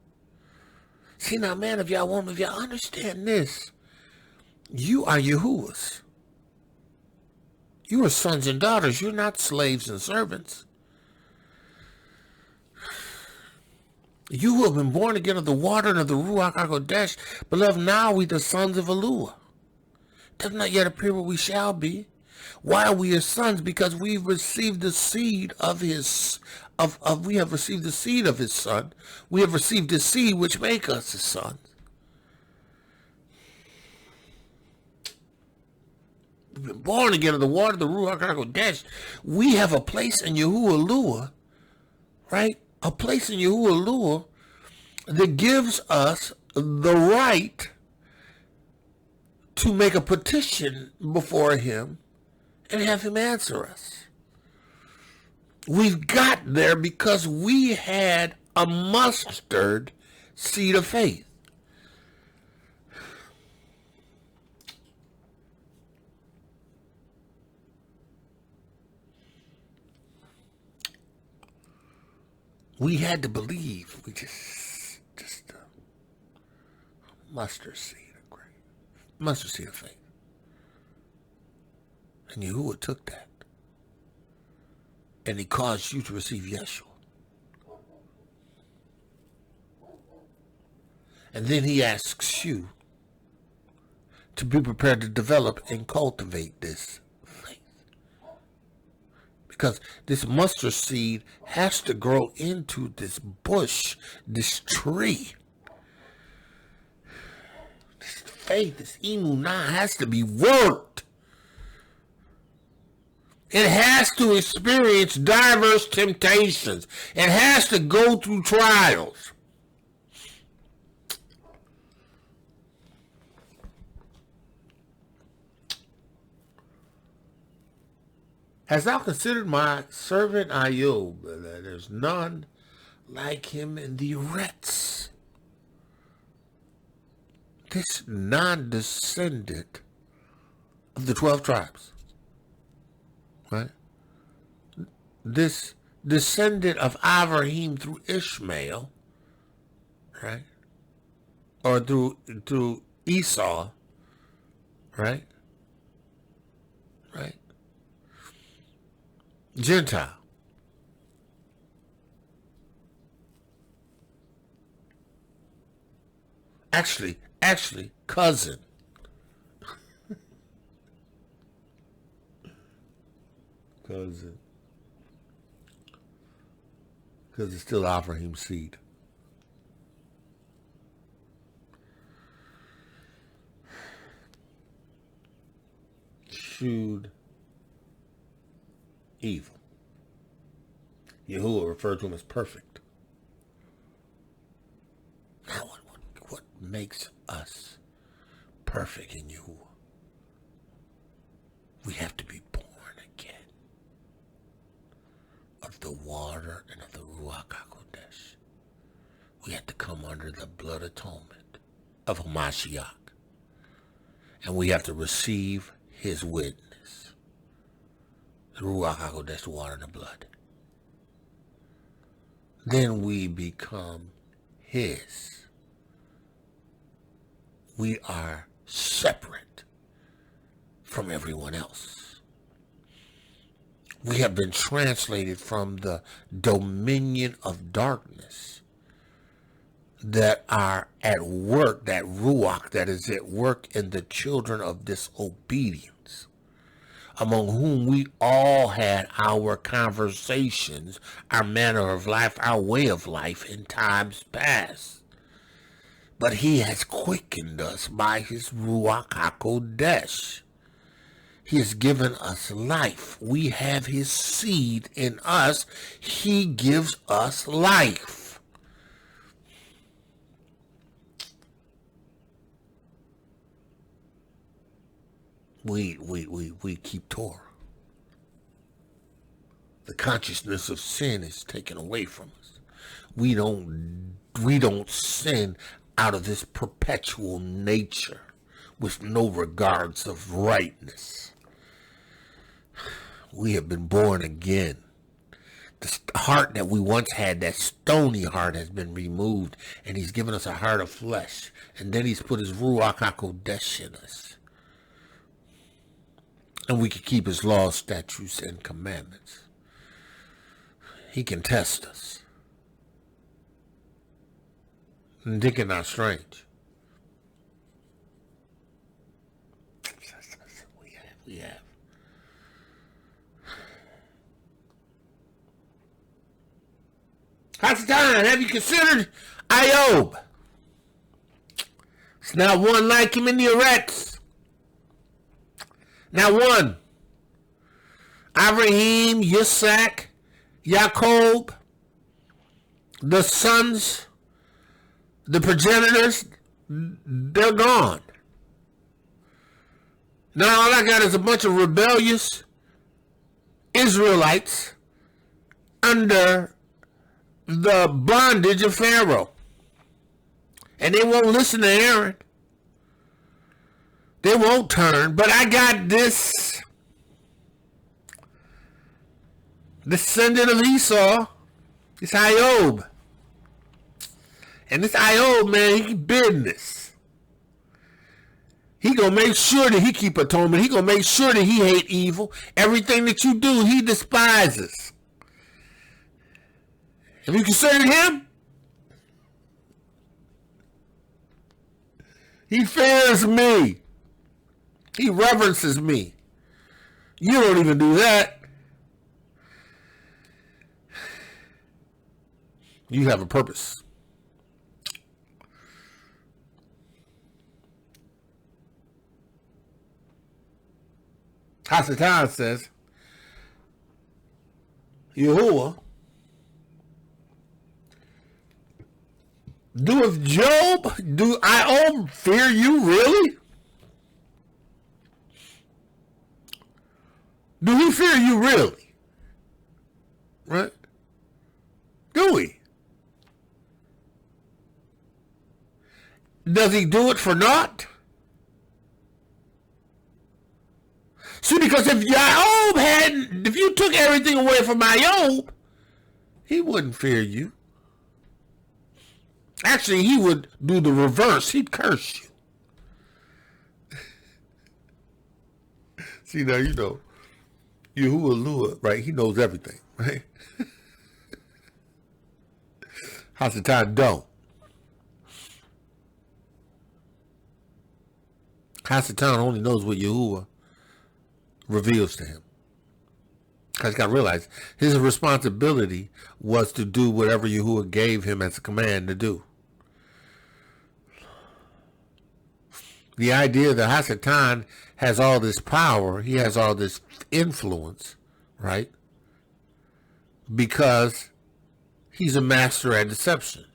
See now, man, if y'all understand this, you are Yahuah's. You are sons and daughters. You're not slaves and servants. You who have been born again of the water and of the Ruach HaKodesh, beloved, now we the sons of Elohiym. Does not yet appear what we shall be. Why are we his sons? Because we've received the seed of his, we have received the seed of his son. We have received the seed which make us his sons. We've been born again of the water, the Ruach HaKodesh. We have a place in Yahuah, right? A place in Yahuah that gives us the right to make a petition before him and have him answer us. We've got there because we had a mustard seed of faith. We had to believe. We just mustard seed of faith. And Yahuah took that. And he caused you to receive Yeshua. And then he asks you to be prepared to develop and cultivate this faith. Because this mustard seed has to grow into this bush, this tree. This faith, this emunah has to be worked. It has to experience diverse temptations. It has to go through trials. Hast thou considered my servant Ayub? There's none like him in the Eretz. This non-descendant of the 12 tribes, right? This descendant of IVRIYM through Ishmael, right? Or through Esau, right? Right? Gentile. Actually, cousin. Cousin. Because it's still IVRIYM seed. Shewed evil. Yahuah referred to him as perfect. Now what makes us perfect in Yahuah? We have to be born again of the water and of the Ruach HaKodesh. We have to come under the blood atonement of Hamashiach. And we have to receive his witness. The Ruach HaKodesh, the water and the blood. Then we become his. We are separate from everyone else. We have been translated from the dominion of darkness that are at work, that Ruach that is at work in the children of disobedience, among whom we all had our conversations, our manner of life, our way of life in times past. But he has quickened us by his Ruach HaKodesh. He has given us life. We have his seed in us. He gives us life. We keep Torah. The consciousness of sin is taken away from us. We don't sin out of this perpetual nature with no regards of rightness. We have been born again. The heart that we once had, that stony heart, has been removed, and he's given us a heart of flesh. And then he's put his Ruach HaKodesh in us. And we can keep his laws, statutes, and commandments. He can test us. And think it not strange. We have. Hasatan, have you considered Ayub? It's not one like him in the Eretz. Not one. IVRIYM, Yitzhak, Yaakov, the sons, the progenitors, they're gone. Now all I got is a bunch of rebellious Israelites under the bondage of Pharaoh. And they won't listen to Aaron. They won't turn. But I got this descendant of Esau. It's Ayub. And this Ayub, man, he business. He gonna make sure that he keep atonement. He gonna make sure that he hate evil. Everything that you do, he despises. Have you considered him? He fears me. He reverences me. You don't even do that. You have a purpose. Hasatan says, Yahuah, do I fear you really? Do he fear you really? Right? Do he? Does he do it for naught? See, because if if you took everything away from Yahuah, he wouldn't fear you. Actually, he would do the reverse. He'd curse you. See, now you know, Yahuah, right? He knows everything, right? Hasatan don't. Hasatan only knows what Yahuah reveals to him. Because you got to realize, his responsibility was to do whatever Yahuah gave him as a command to do. The idea that Hasatan has all this power, he has all this influence, right? Because he's a master at deception.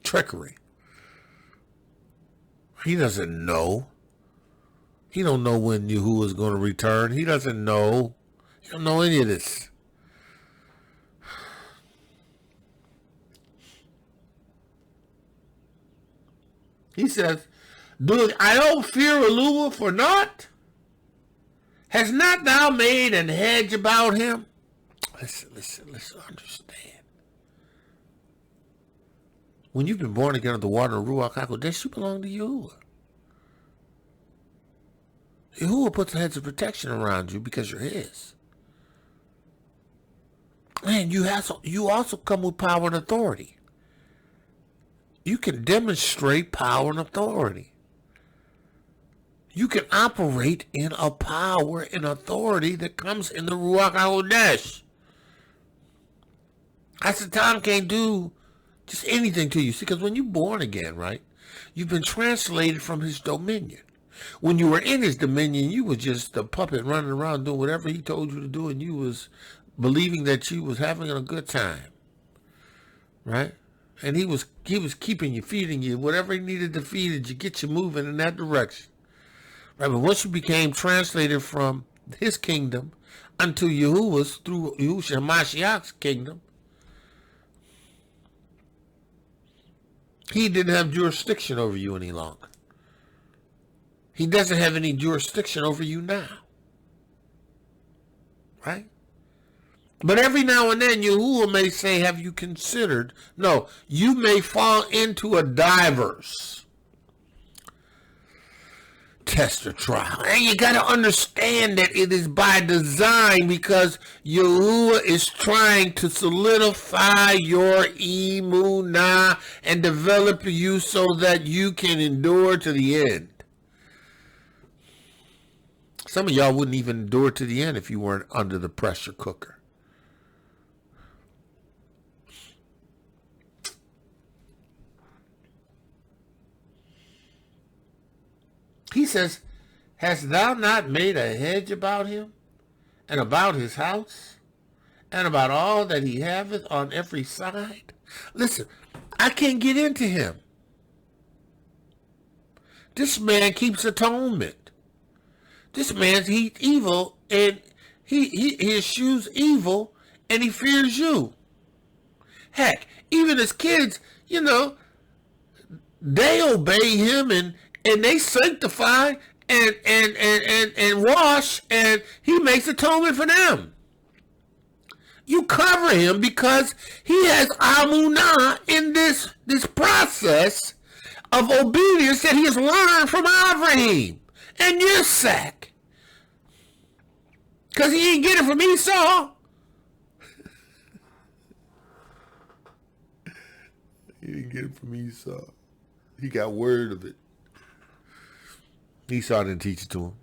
Trickery. He doesn't know. He don't know when Yahuah is going to return. He doesn't know. He don't know any of this. He says, "Do I don't fear Elohiym for naught? Has not thou made an hedge about him?" Listen, understand. When you've been born again of the water of Ruach HaKodesh, you belong to Yahuah. Yahuah puts a hedge of protection around you because you're his. And you also come with power and authority. You can demonstrate power and authority. You can operate in a power and authority that comes in the Ruach HaKodesh. Hasatan can't do just anything to you. See, because when you're born again, right, you've been translated from his dominion. When you were in his dominion, you were just a puppet running around doing whatever he told you to do, and you was believing that you was having a good time, right? And he was keeping you, feeding you, whatever he needed to feed you, get you moving in that direction, right? But once you became translated from his kingdom unto Yahuah's through Yahusha Ha'Mashiach's kingdom, he didn't have jurisdiction over you any longer. He doesn't have any jurisdiction over you now. Right? But every now and then, Yahuah may say, have you considered? No, you may fall into a diverse test or trial. And you got to understand that it is by design, because Yahuah is trying to solidify your emunah and develop you so that you can endure to the end. Some of y'all wouldn't even endure to the end if you weren't under the pressure cooker. He says, hast thou not made a hedge about him, and about his house, and about all that he haveth on every side? Listen, I can't get into him. This man keeps atonement. This man's evil, and he eschews evil, and he fears you. Heck, even his kids, you know, they obey him, and they sanctify and wash, and he makes atonement for them. You cover him because he has amunah in this process of obedience that he has learned from IVRIYM and Yitzhak. Because he ain't get it from Esau. He didn't get it from Esau. He got word of it. Esau didn't teach it to him.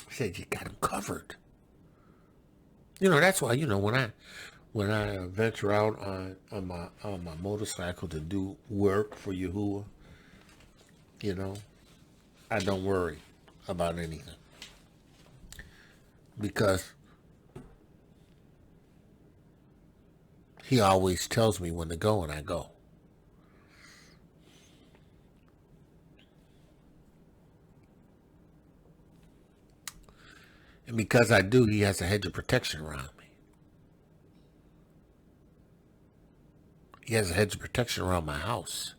He said you got him covered. You know, that's why, you know, when I venture out on my motorcycle to do work for Yahuah, you know, I don't worry about anything. Because He always tells me when to go, and I go. And because I do, he has a hedge of protection around me. He has a hedge of protection around my house.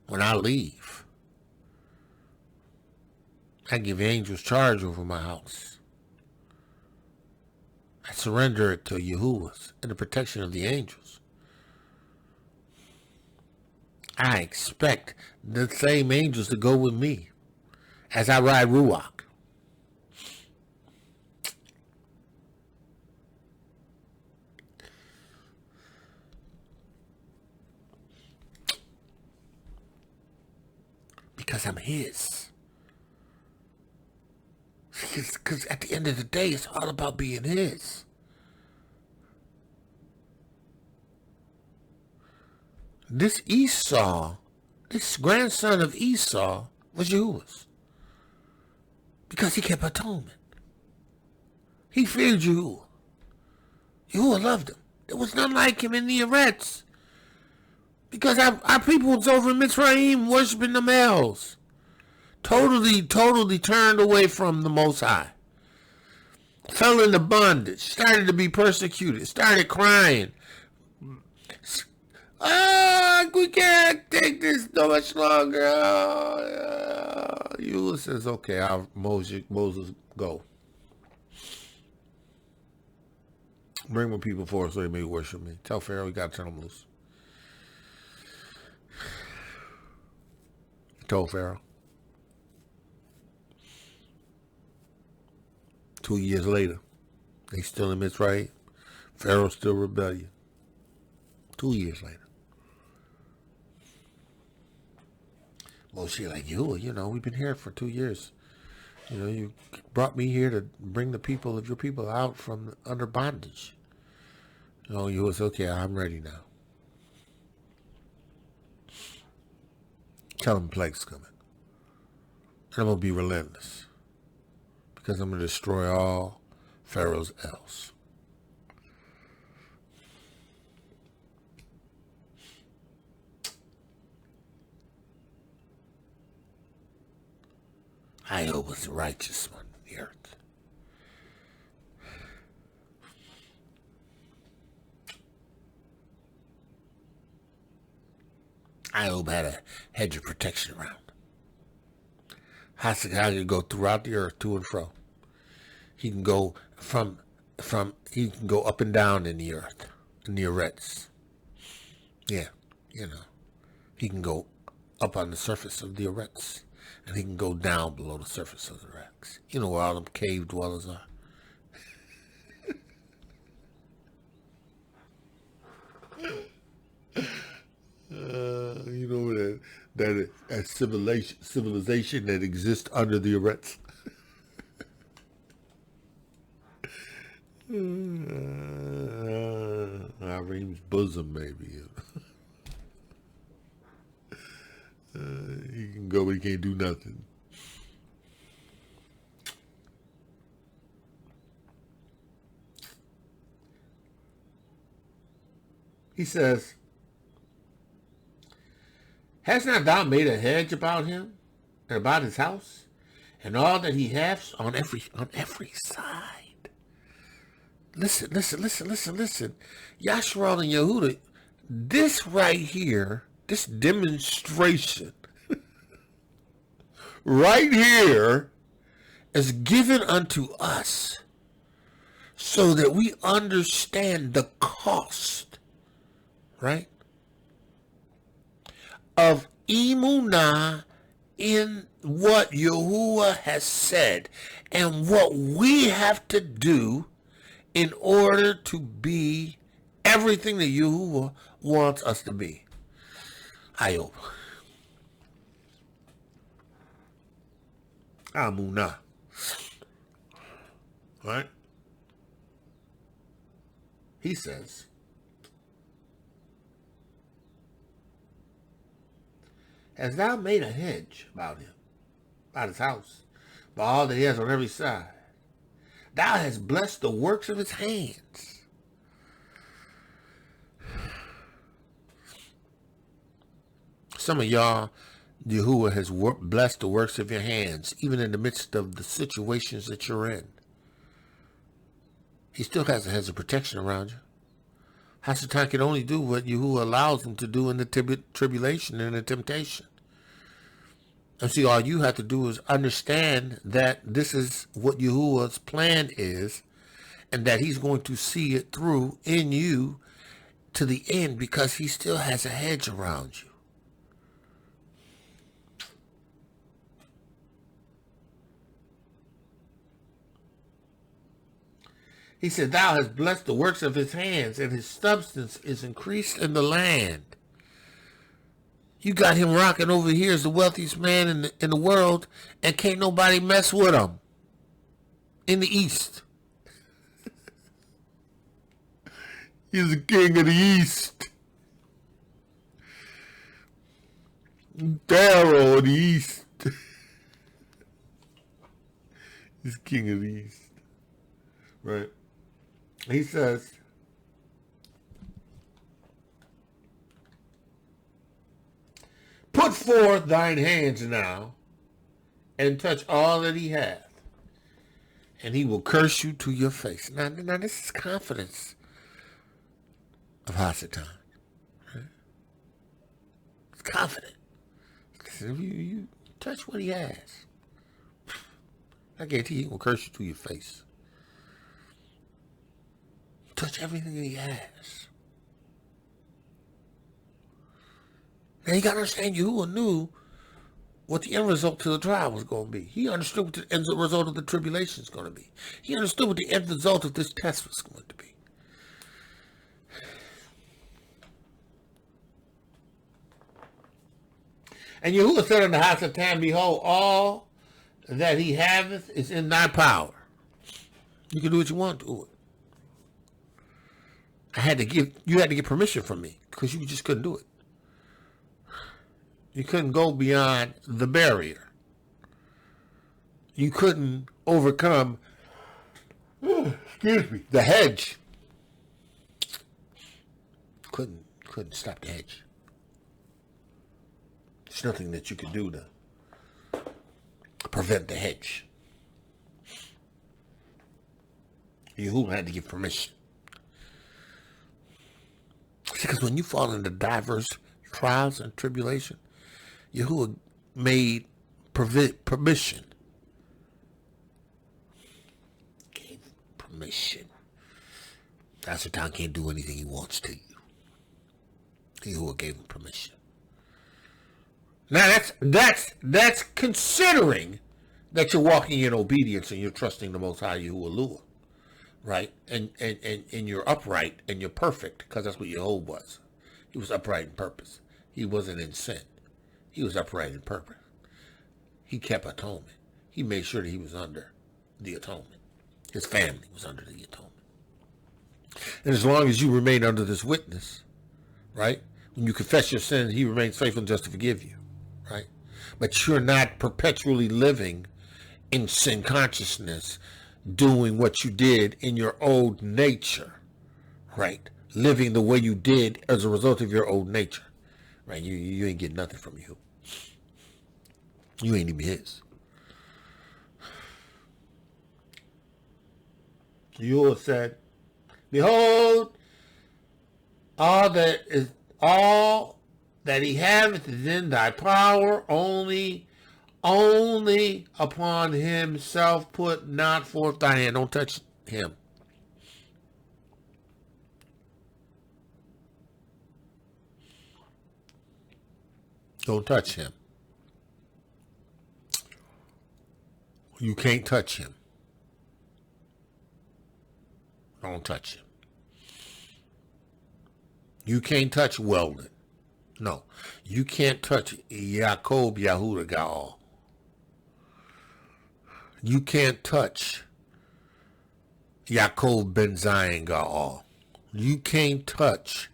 When I leave, I give angels charge over my house. I surrender it to Yahuah and the protection of the angels. I expect the same angels to go with me as I ride Ruach. Because I'm his. Because at the end of the day, it's all about being his. This Esau, this grandson of Esau, was Yahuah. Because he kept atonement. He feared Yahuah. Yahuah loved him. There was none like him in the Eretz. Because our people was over in Mitzrayim worshiping the males. Totally turned away from the Most High. Fell into bondage. Started to be persecuted. Started crying. We can't take this so much longer. Yahuah says, okay, Moses, go. Bring my people forth so they may worship me. Tell Pharaoh we got to turn them loose. Told Pharaoh. 2 years later, they still in Mitzrayim. Pharaoh still rebellion. 2 years later. Moshe like, Yahuah, we've been here for 2 years. You brought me here to bring the people of your people out from under bondage. Yahuah said, okay, I'm ready now. Tell them plague's coming. And I'm going to be relentless. Because I'm going to destroy all Pharaoh's elves. IOB was the righteous one on the earth. IOB had a hedge of protection around. Hasakah can go throughout the earth to and fro. He can go he can go up and down in the earth, in the Eretz. Yeah, he can go up on the surface of the Eretz, and he can go down below the surface of the Eretz. You know where all them cave dwellers are. That civilization that exists under the Eretz. IVRIYM's bosom, maybe. He can go, but he can't do nothing. He says, has not thou made a hedge about him and about his house and all that he hath on every side? Listen. Yasharal and Yehuda, this right here, this demonstration right here is given unto us so that we understand the cost, right, of emunah in what Yahuah has said and what we have to do in order to be everything that Yahuah wants us to be. Ayob. Amunah. Right? He says, has thou made a hedge about him, about his house, about all that he has on every side? Thou hast blessed the works of his hands. Some of y'all, Yahuah has blessed the works of your hands, even in the midst of the situations that you're in. He still has a hedge of protection around you. Hasatan can only do what Yahuah allows him to do in the tribulation and the temptation. And see, all you have to do is understand that this is what Yahuah's plan is, and that he's going to see it through in you to the end, because he still has a hedge around you. He said, thou hast blessed the works of his hands, and his substance is increased in the land. You got him rocking over here as the wealthiest man in the world, and can't nobody mess with him in the East. He's the king of the East. Pharaoh of the East. He's king of the East. Right. He says, put forth thine hands now, and touch all that he hath, and he will curse you to your face. Now this is confidence of Hasatan. Right? It's confident. If you touch what he has, I guarantee he will curse you to your face. Touch everything that he has. Now you got to understand, Yahuah knew what the end result to the trial was going to be. He understood what the end result of the tribulation is going to be. He understood what the end result of this test was going to be. And Yahuah said unto Hasatan, behold, all that he haveth is in thy power. You can do what you want to it. You had to get permission from me, because you just couldn't do it. You couldn't go beyond the barrier. You couldn't overcome, the hedge. Couldn't stop the hedge. There's nothing that you could do to prevent the hedge. Yahuah had to give permission. Because when you fall into diverse trials and tribulation, Yahuah made permission. Gave permission. Hasatan can't do anything he wants to you. Yahuah gave him permission. Now that's considering that you're walking in obedience and you're trusting the Most High Yahuah, right? And you're upright and you're perfect, because that's what Yahuah was. He was upright in purpose. He wasn't in sin. He was upright in purpose. He kept atonement. He made sure that he was under the atonement. His family was under the atonement. And as long as you remain under this witness, right? When you confess your sins, he remains faithful and just to forgive you, right? But you're not perpetually living in sin consciousness, doing what you did in your old nature, right? Living the way you did as a result of your old nature, right? You ain't getting nothing from you. You ain't even his. Yahuah said, behold, all that he haveth is in thy power, only upon himself put not forth thy hand. Don't touch him. Don't touch him. You can't touch him. Don't touch him. You can't touch Weldon. No. You can't touch AQOV Yahudah Gaal. You can't touch Yaakov Ben Zion Gaal. You can't touch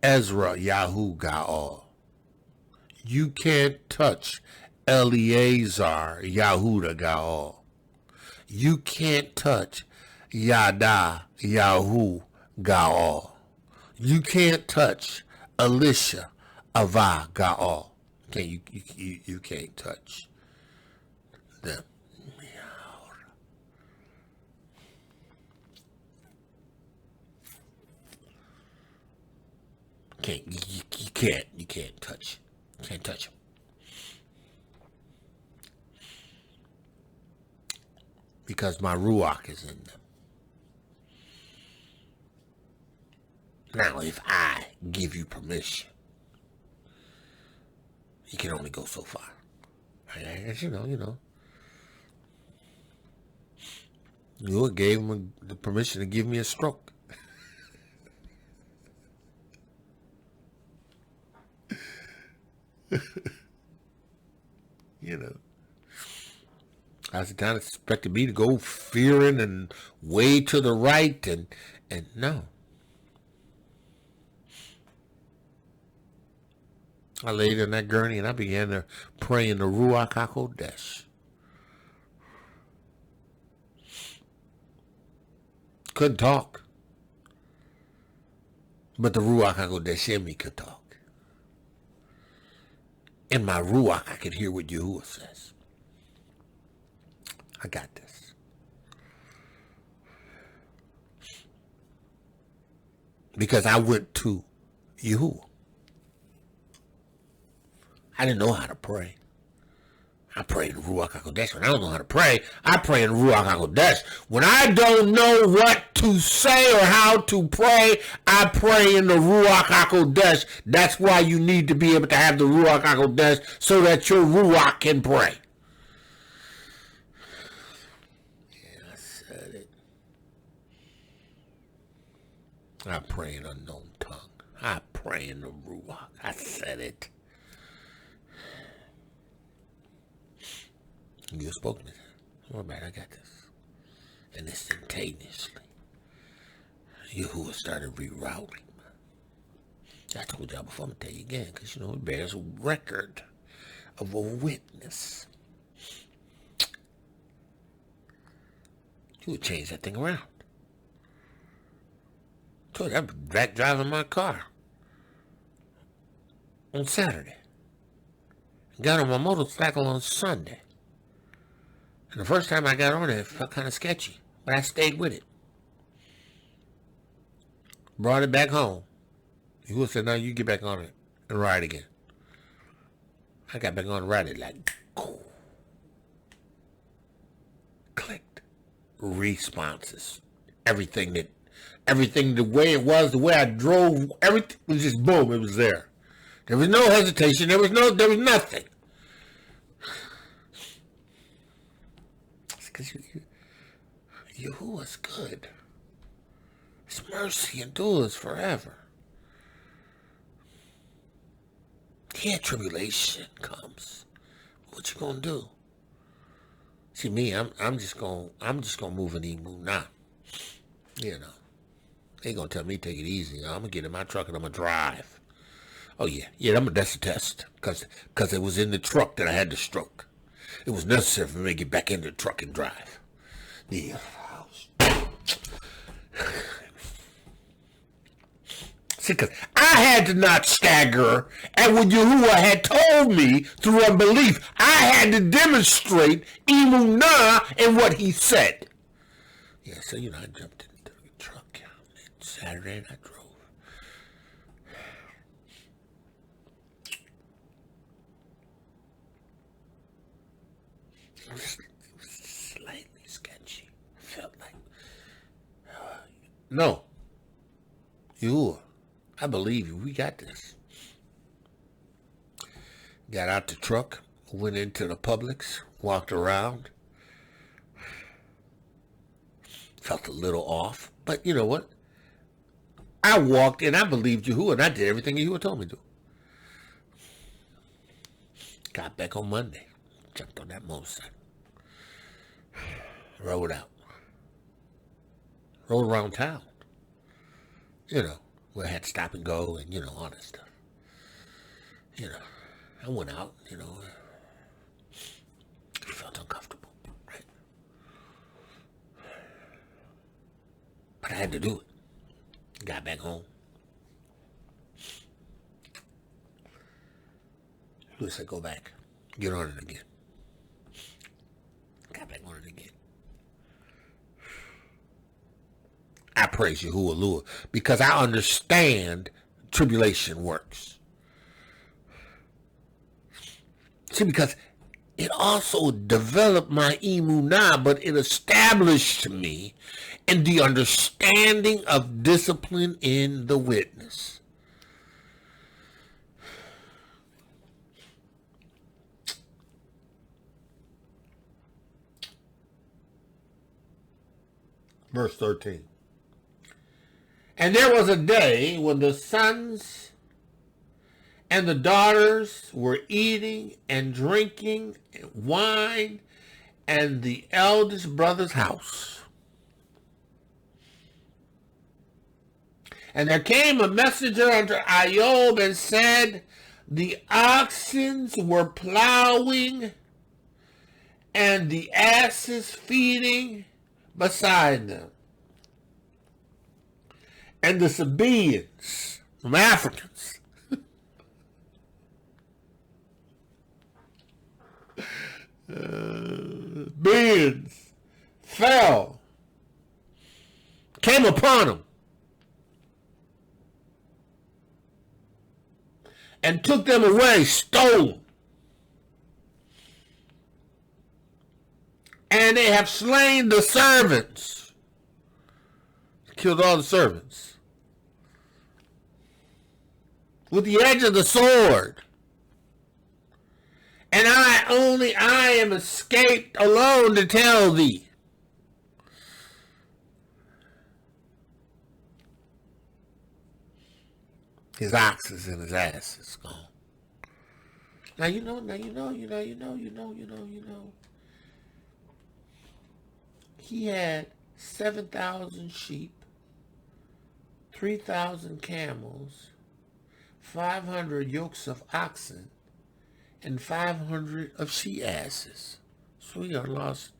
Ezra Yahu Gaal. You can't touch Eleazar Yahudah Gaal. You can't touch Yada Yahu Gaal. You can't touch Elisha Avah Gaal. You can't touch them. You can't touch. Can't touch them. Because my Ruach is in them. Now, if I give you permission, you can only go so far. As you know. Yahuah gave him the permission to give me a stroke. I was kind of expected me to go fearing and way to the right, and no. I laid in that gurney and I began to pray in the Ruach HaKodesh. Couldn't talk. But the Ruach HaKodesh in me could talk. In my Ruach, I could hear what Yahuah says. I got this. Because I went to Yahuah. I didn't know how to pray. I pray in the Ruach HaKodesh. When I don't know how to pray, I pray in the Ruach HaKodesh. When I don't know what to say or how to pray, I pray in the Ruach HaKodesh. That's why you need to be able to have the Ruach HaKodesh so that your Ruach can pray. Yeah, I said it. I pray in unknown tongue. I pray in the Ruach. I said it. You spoke to me. Don't worry about it. I got this. And instantaneously, Yahuah started rerouting. I told y'all before, I'm going to tell you again, because, it bears a record of a witness. You would change that thing around. I told you, I'd be driving my car on Saturday. Got on my motorcycle on Sunday. And the first time I got on it felt kind of sketchy, but I stayed with it. Brought it back home. Yahuah said, "No, you get back on it and ride again." I got back on and ride it like, clicked. Responses. Everything the way it was, the way I drove, everything was just boom, it was there. There was no hesitation, there was nothing. Because Yahuah's good. His mercy endures forever. Yeah, tribulation comes. What you gonna do? See me, I'm just gonna move an emunah. They gonna tell me take it easy. I'm gonna get in my truck and I'm gonna drive. Oh yeah, that's a test. Cause it was in the truck that I had the stroke. It was necessary for me to get back in the truck and drive. Yeah. See, because I had to not stagger, and when Yahuah had told me through unbelief, I had to demonstrate emunah in what he said. Yeah, so, I jumped into the truck Saturday and I drove. It was slightly sketchy. Felt like, no, Yahuah, I believe you. We got this. Got out the truck, went into the Publix, walked around. Felt a little off, but you know what? I walked and I believed Yahuah, and I did everything Yahuah told me to. Got back on Monday, jumped on that motorcycle. Rode out. Rode around town. Where I had to stop and go and, all that stuff. I went out, it felt uncomfortable, right? But I had to do it. Got back home. Yahuwah said, go back. Get on it again. Got back on it again. I praise Yahuwah because I understand tribulation works. See, because it also developed my emunah, but it established me in the understanding of discipline in the witness. Verse 13. And there was a day when the sons and the daughters were eating and drinking wine in the eldest brother's house. And there came a messenger unto AQOV and said, the oxen were plowing and the asses feeding beside them. And the Sabaeans, from Africans, beings fell, came upon them, and took them away, stole them. And they have slain the servants, killed all the servants, with the edge of the sword. And I am escaped alone to tell thee. His oxes and his ass is gone. Now you know. He had 7,000 sheep, 3,000 camels, 500 yokes of oxen, and 500 of she-asses. So he lost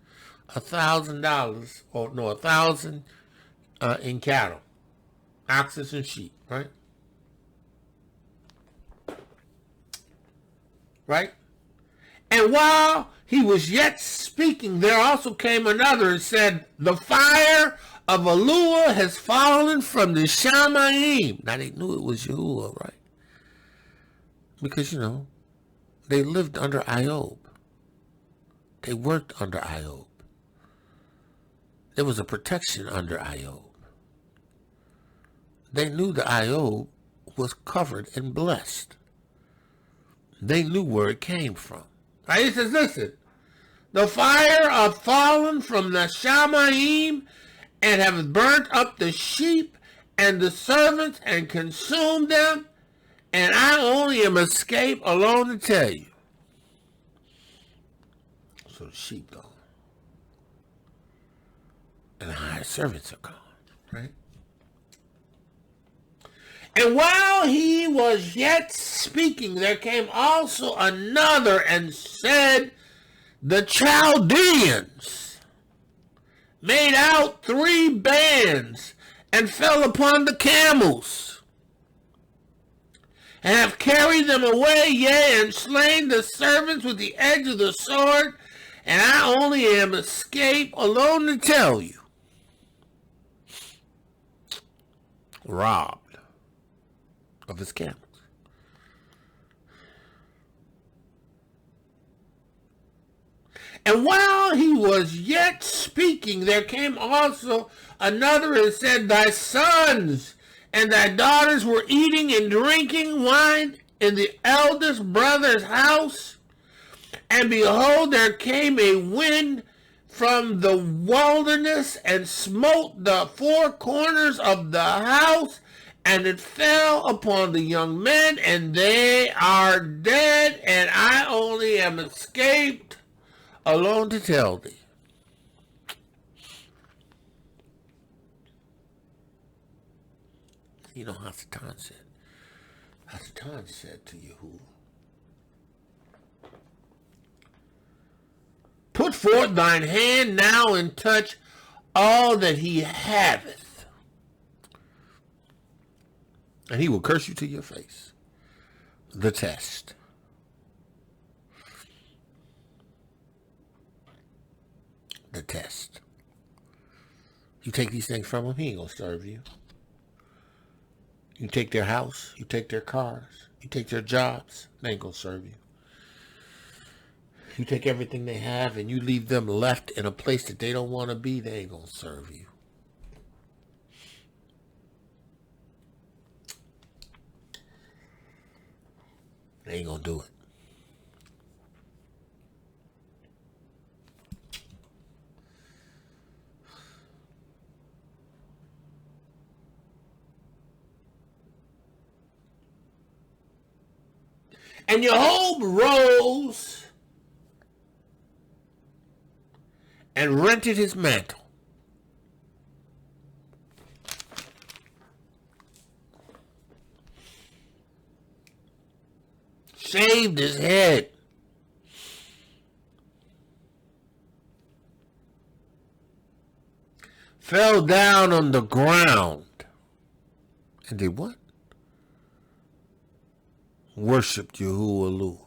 $1,000, or no, 1,000 in cattle, oxen and sheep, right? Right? And while he was yet speaking, there also came another and said, the fire of Yahuwah has fallen from the Shamayim. Now they knew it was Yahuwah, right? Because, they lived under AQOV. They worked under AQOV. There was a protection under AQOV. They knew the AQOV was covered and blessed. They knew where it came from. Right? He says, listen, the fire have fallen from the Shamayim and have burnt up the sheep and the servants and consumed them, and I only am escaped alone to tell you. So the sheep gone. And the hired servants are gone. Right? And while he was yet speaking, there came also another and said, the Chaldeans made out 3 bands and fell upon the camels, and have carried them away, yea, and slain the servants with the edge of the sword, and I only am escaped alone to tell you. Robbed of his camels. And while he was yet speaking, there came also another and said, thy sons and thy daughters were eating and drinking wine in the eldest brother's house. And behold, there came a wind from the wilderness and smote the 4 corners of the house, and it fell upon the young men, and they are dead, and I only am escaped alone to tell thee. You know, Hasatan said to Yahuwah, put forth thine hand now and touch all that he haveth, and he will curse you to your face. The test. the test. You take these things from them, he ain't gonna serve you. You take their house, you take their cars, you take their jobs, they ain't gonna serve you. You take everything they have and you leave them left in a place that they don't want to be, they ain't gonna serve you. They ain't gonna do it. And Yahuah rose and rented his mantle. Shaved his head. Fell down on the ground. And did what? Worshipped Yahuah.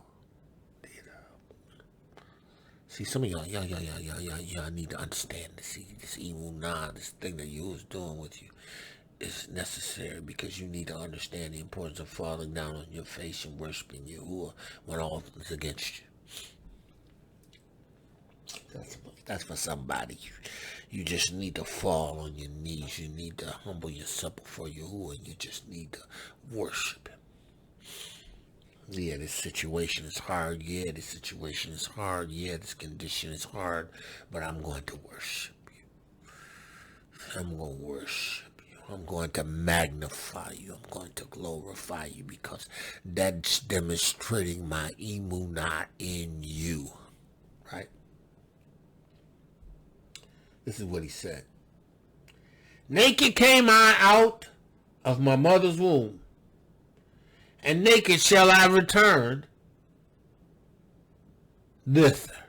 See, some of y'all need to understand this. See, this emunah, this thing that Yahuah's doing with you, is necessary because you need to understand the importance of falling down on your face and worshiping Yahuah when all is against you. That's for somebody. You just need to fall on your knees. You need to humble yourself before Yahuah, and you just need to worship him. Yeah, this situation is hard. Yeah, this situation is hard. Yeah, this condition is hard. But I'm going to worship you. I'm going to worship you. I'm going to magnify you. I'm going to glorify you because that's demonstrating my emunah in you. Right? This is what he said. Naked came I out of my mother's womb, and naked shall I return thither.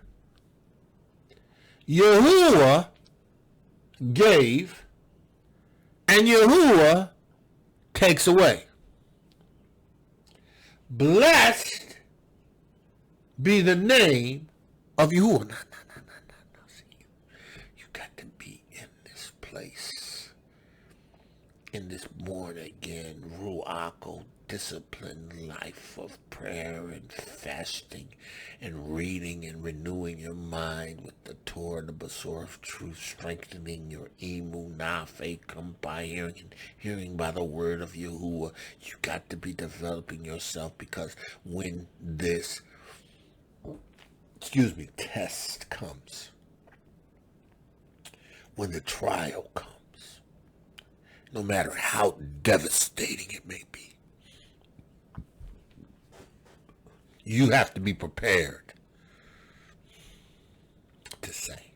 Yahuah gave, and Yahuah takes away. Blessed be the name of Yahuah. No. See, you got to be in this place, in this born again, ruach, disciplined life of prayer and fasting and reading and renewing your mind with the Torah, the Basor of truth, strengthening your emunah. Faith come by hearing, and hearing by the word of Yahuah. You got to be developing yourself, because when this test comes, when the trial comes, no matter how devastating it may be, you have to be prepared to say,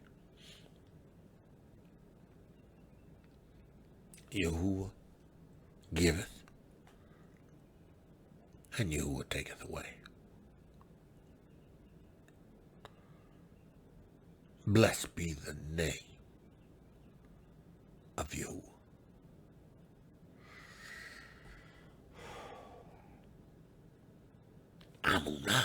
Yahuah giveth, and Yahuah taketh away. Blessed be the name of Yahuah. Amunah.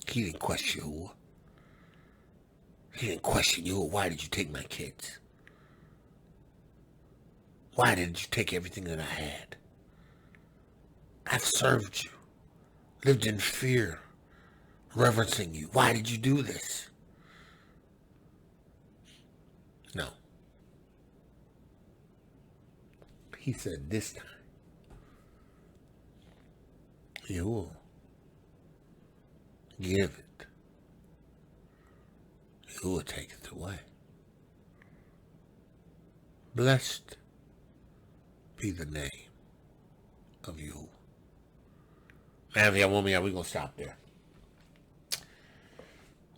He didn't question Yahuah. He didn't question Yahuah. Why did you take my kids? Why did you take everything that I had? I've served you, lived in fear, reverencing you. Why did you do this? No. He said this time, Yahuah, give it. Yahuah taketh away. Blessed be the name of Yahuah. Man, if y'all want me, we're going to stop there.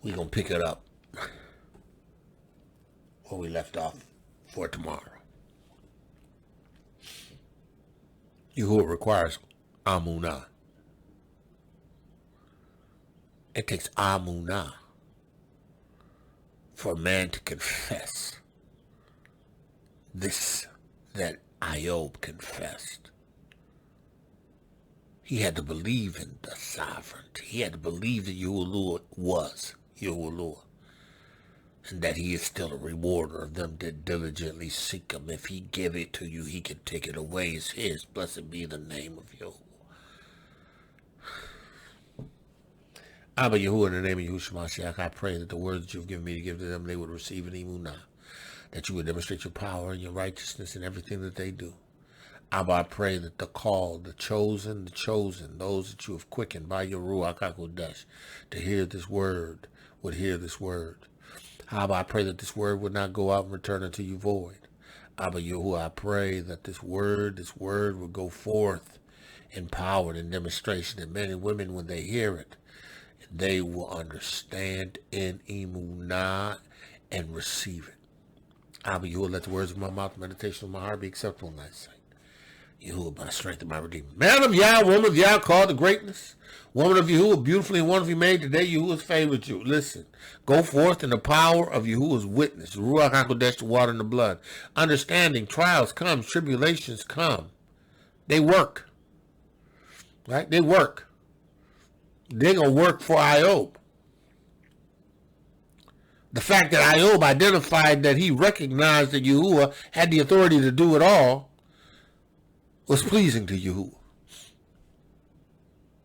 We're going to pick it up where we left off for tomorrow. Yahuah requires amunah. It takes amunah for a man to confess this that AQOV confessed. He had to believe in the sovereignty. He had to believe that Yahuah was Yahuah, and that he is still a rewarder of them that diligently seek him. If he give it to you, he can take it away. It's his. Blessed be the name of Yahuah. Abba Yahuah, in the name of Yahushua Ha'Mashiach, I pray that the words that you've given me to give to them, they would receive an emunah, that you would demonstrate your power and your righteousness in everything that they do. Abba, I pray that the called, the chosen, those that you have quickened by your Ruach HaKodesh to hear this word, would hear this word. Abba, I pray that this word would not go out and return unto you void. Abba Yahuah, I pray that this word would go forth in power and demonstration, and men and women, when they hear it, they will understand in emunah and receive it. Abba Yahuah, let the words of my mouth, the meditation of my heart be acceptable in thy sight. Yahuah, by the strength of my Redeemer. Man of Yah, woman of Yah, called to greatness. Woman of Yahuah, beautifully and wonderfully made. Today Yahuah has favored you. Listen, go forth in the power of Yahuah's witness. Ruach HaKodesh, the water and the blood. Understanding, trials come, tribulations come. They work. Right? They work. They're going to work for IOB. The fact that IOB identified that he recognized that Yahuah had the authority to do it all was pleasing to Yahuah.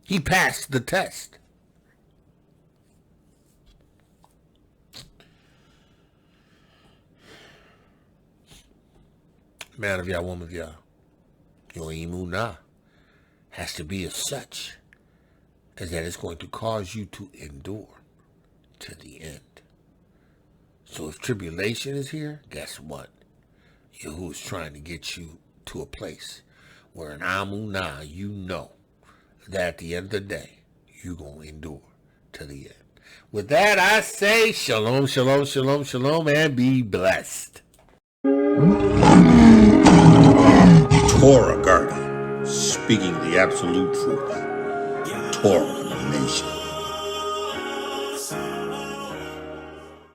He passed the test. Man of Yah, woman of Yah, your emunah has to be as such as that it's going to cause you to endure to the end. So if tribulation is here, guess what? Yahuah is trying to get you to a place where in emunah you know that at the end of the day, you're going to endure to the end. With that, I say shalom, shalom, shalom, shalom, and be blessed. Torah Garden, speaking the absolute truth. Torah Nation.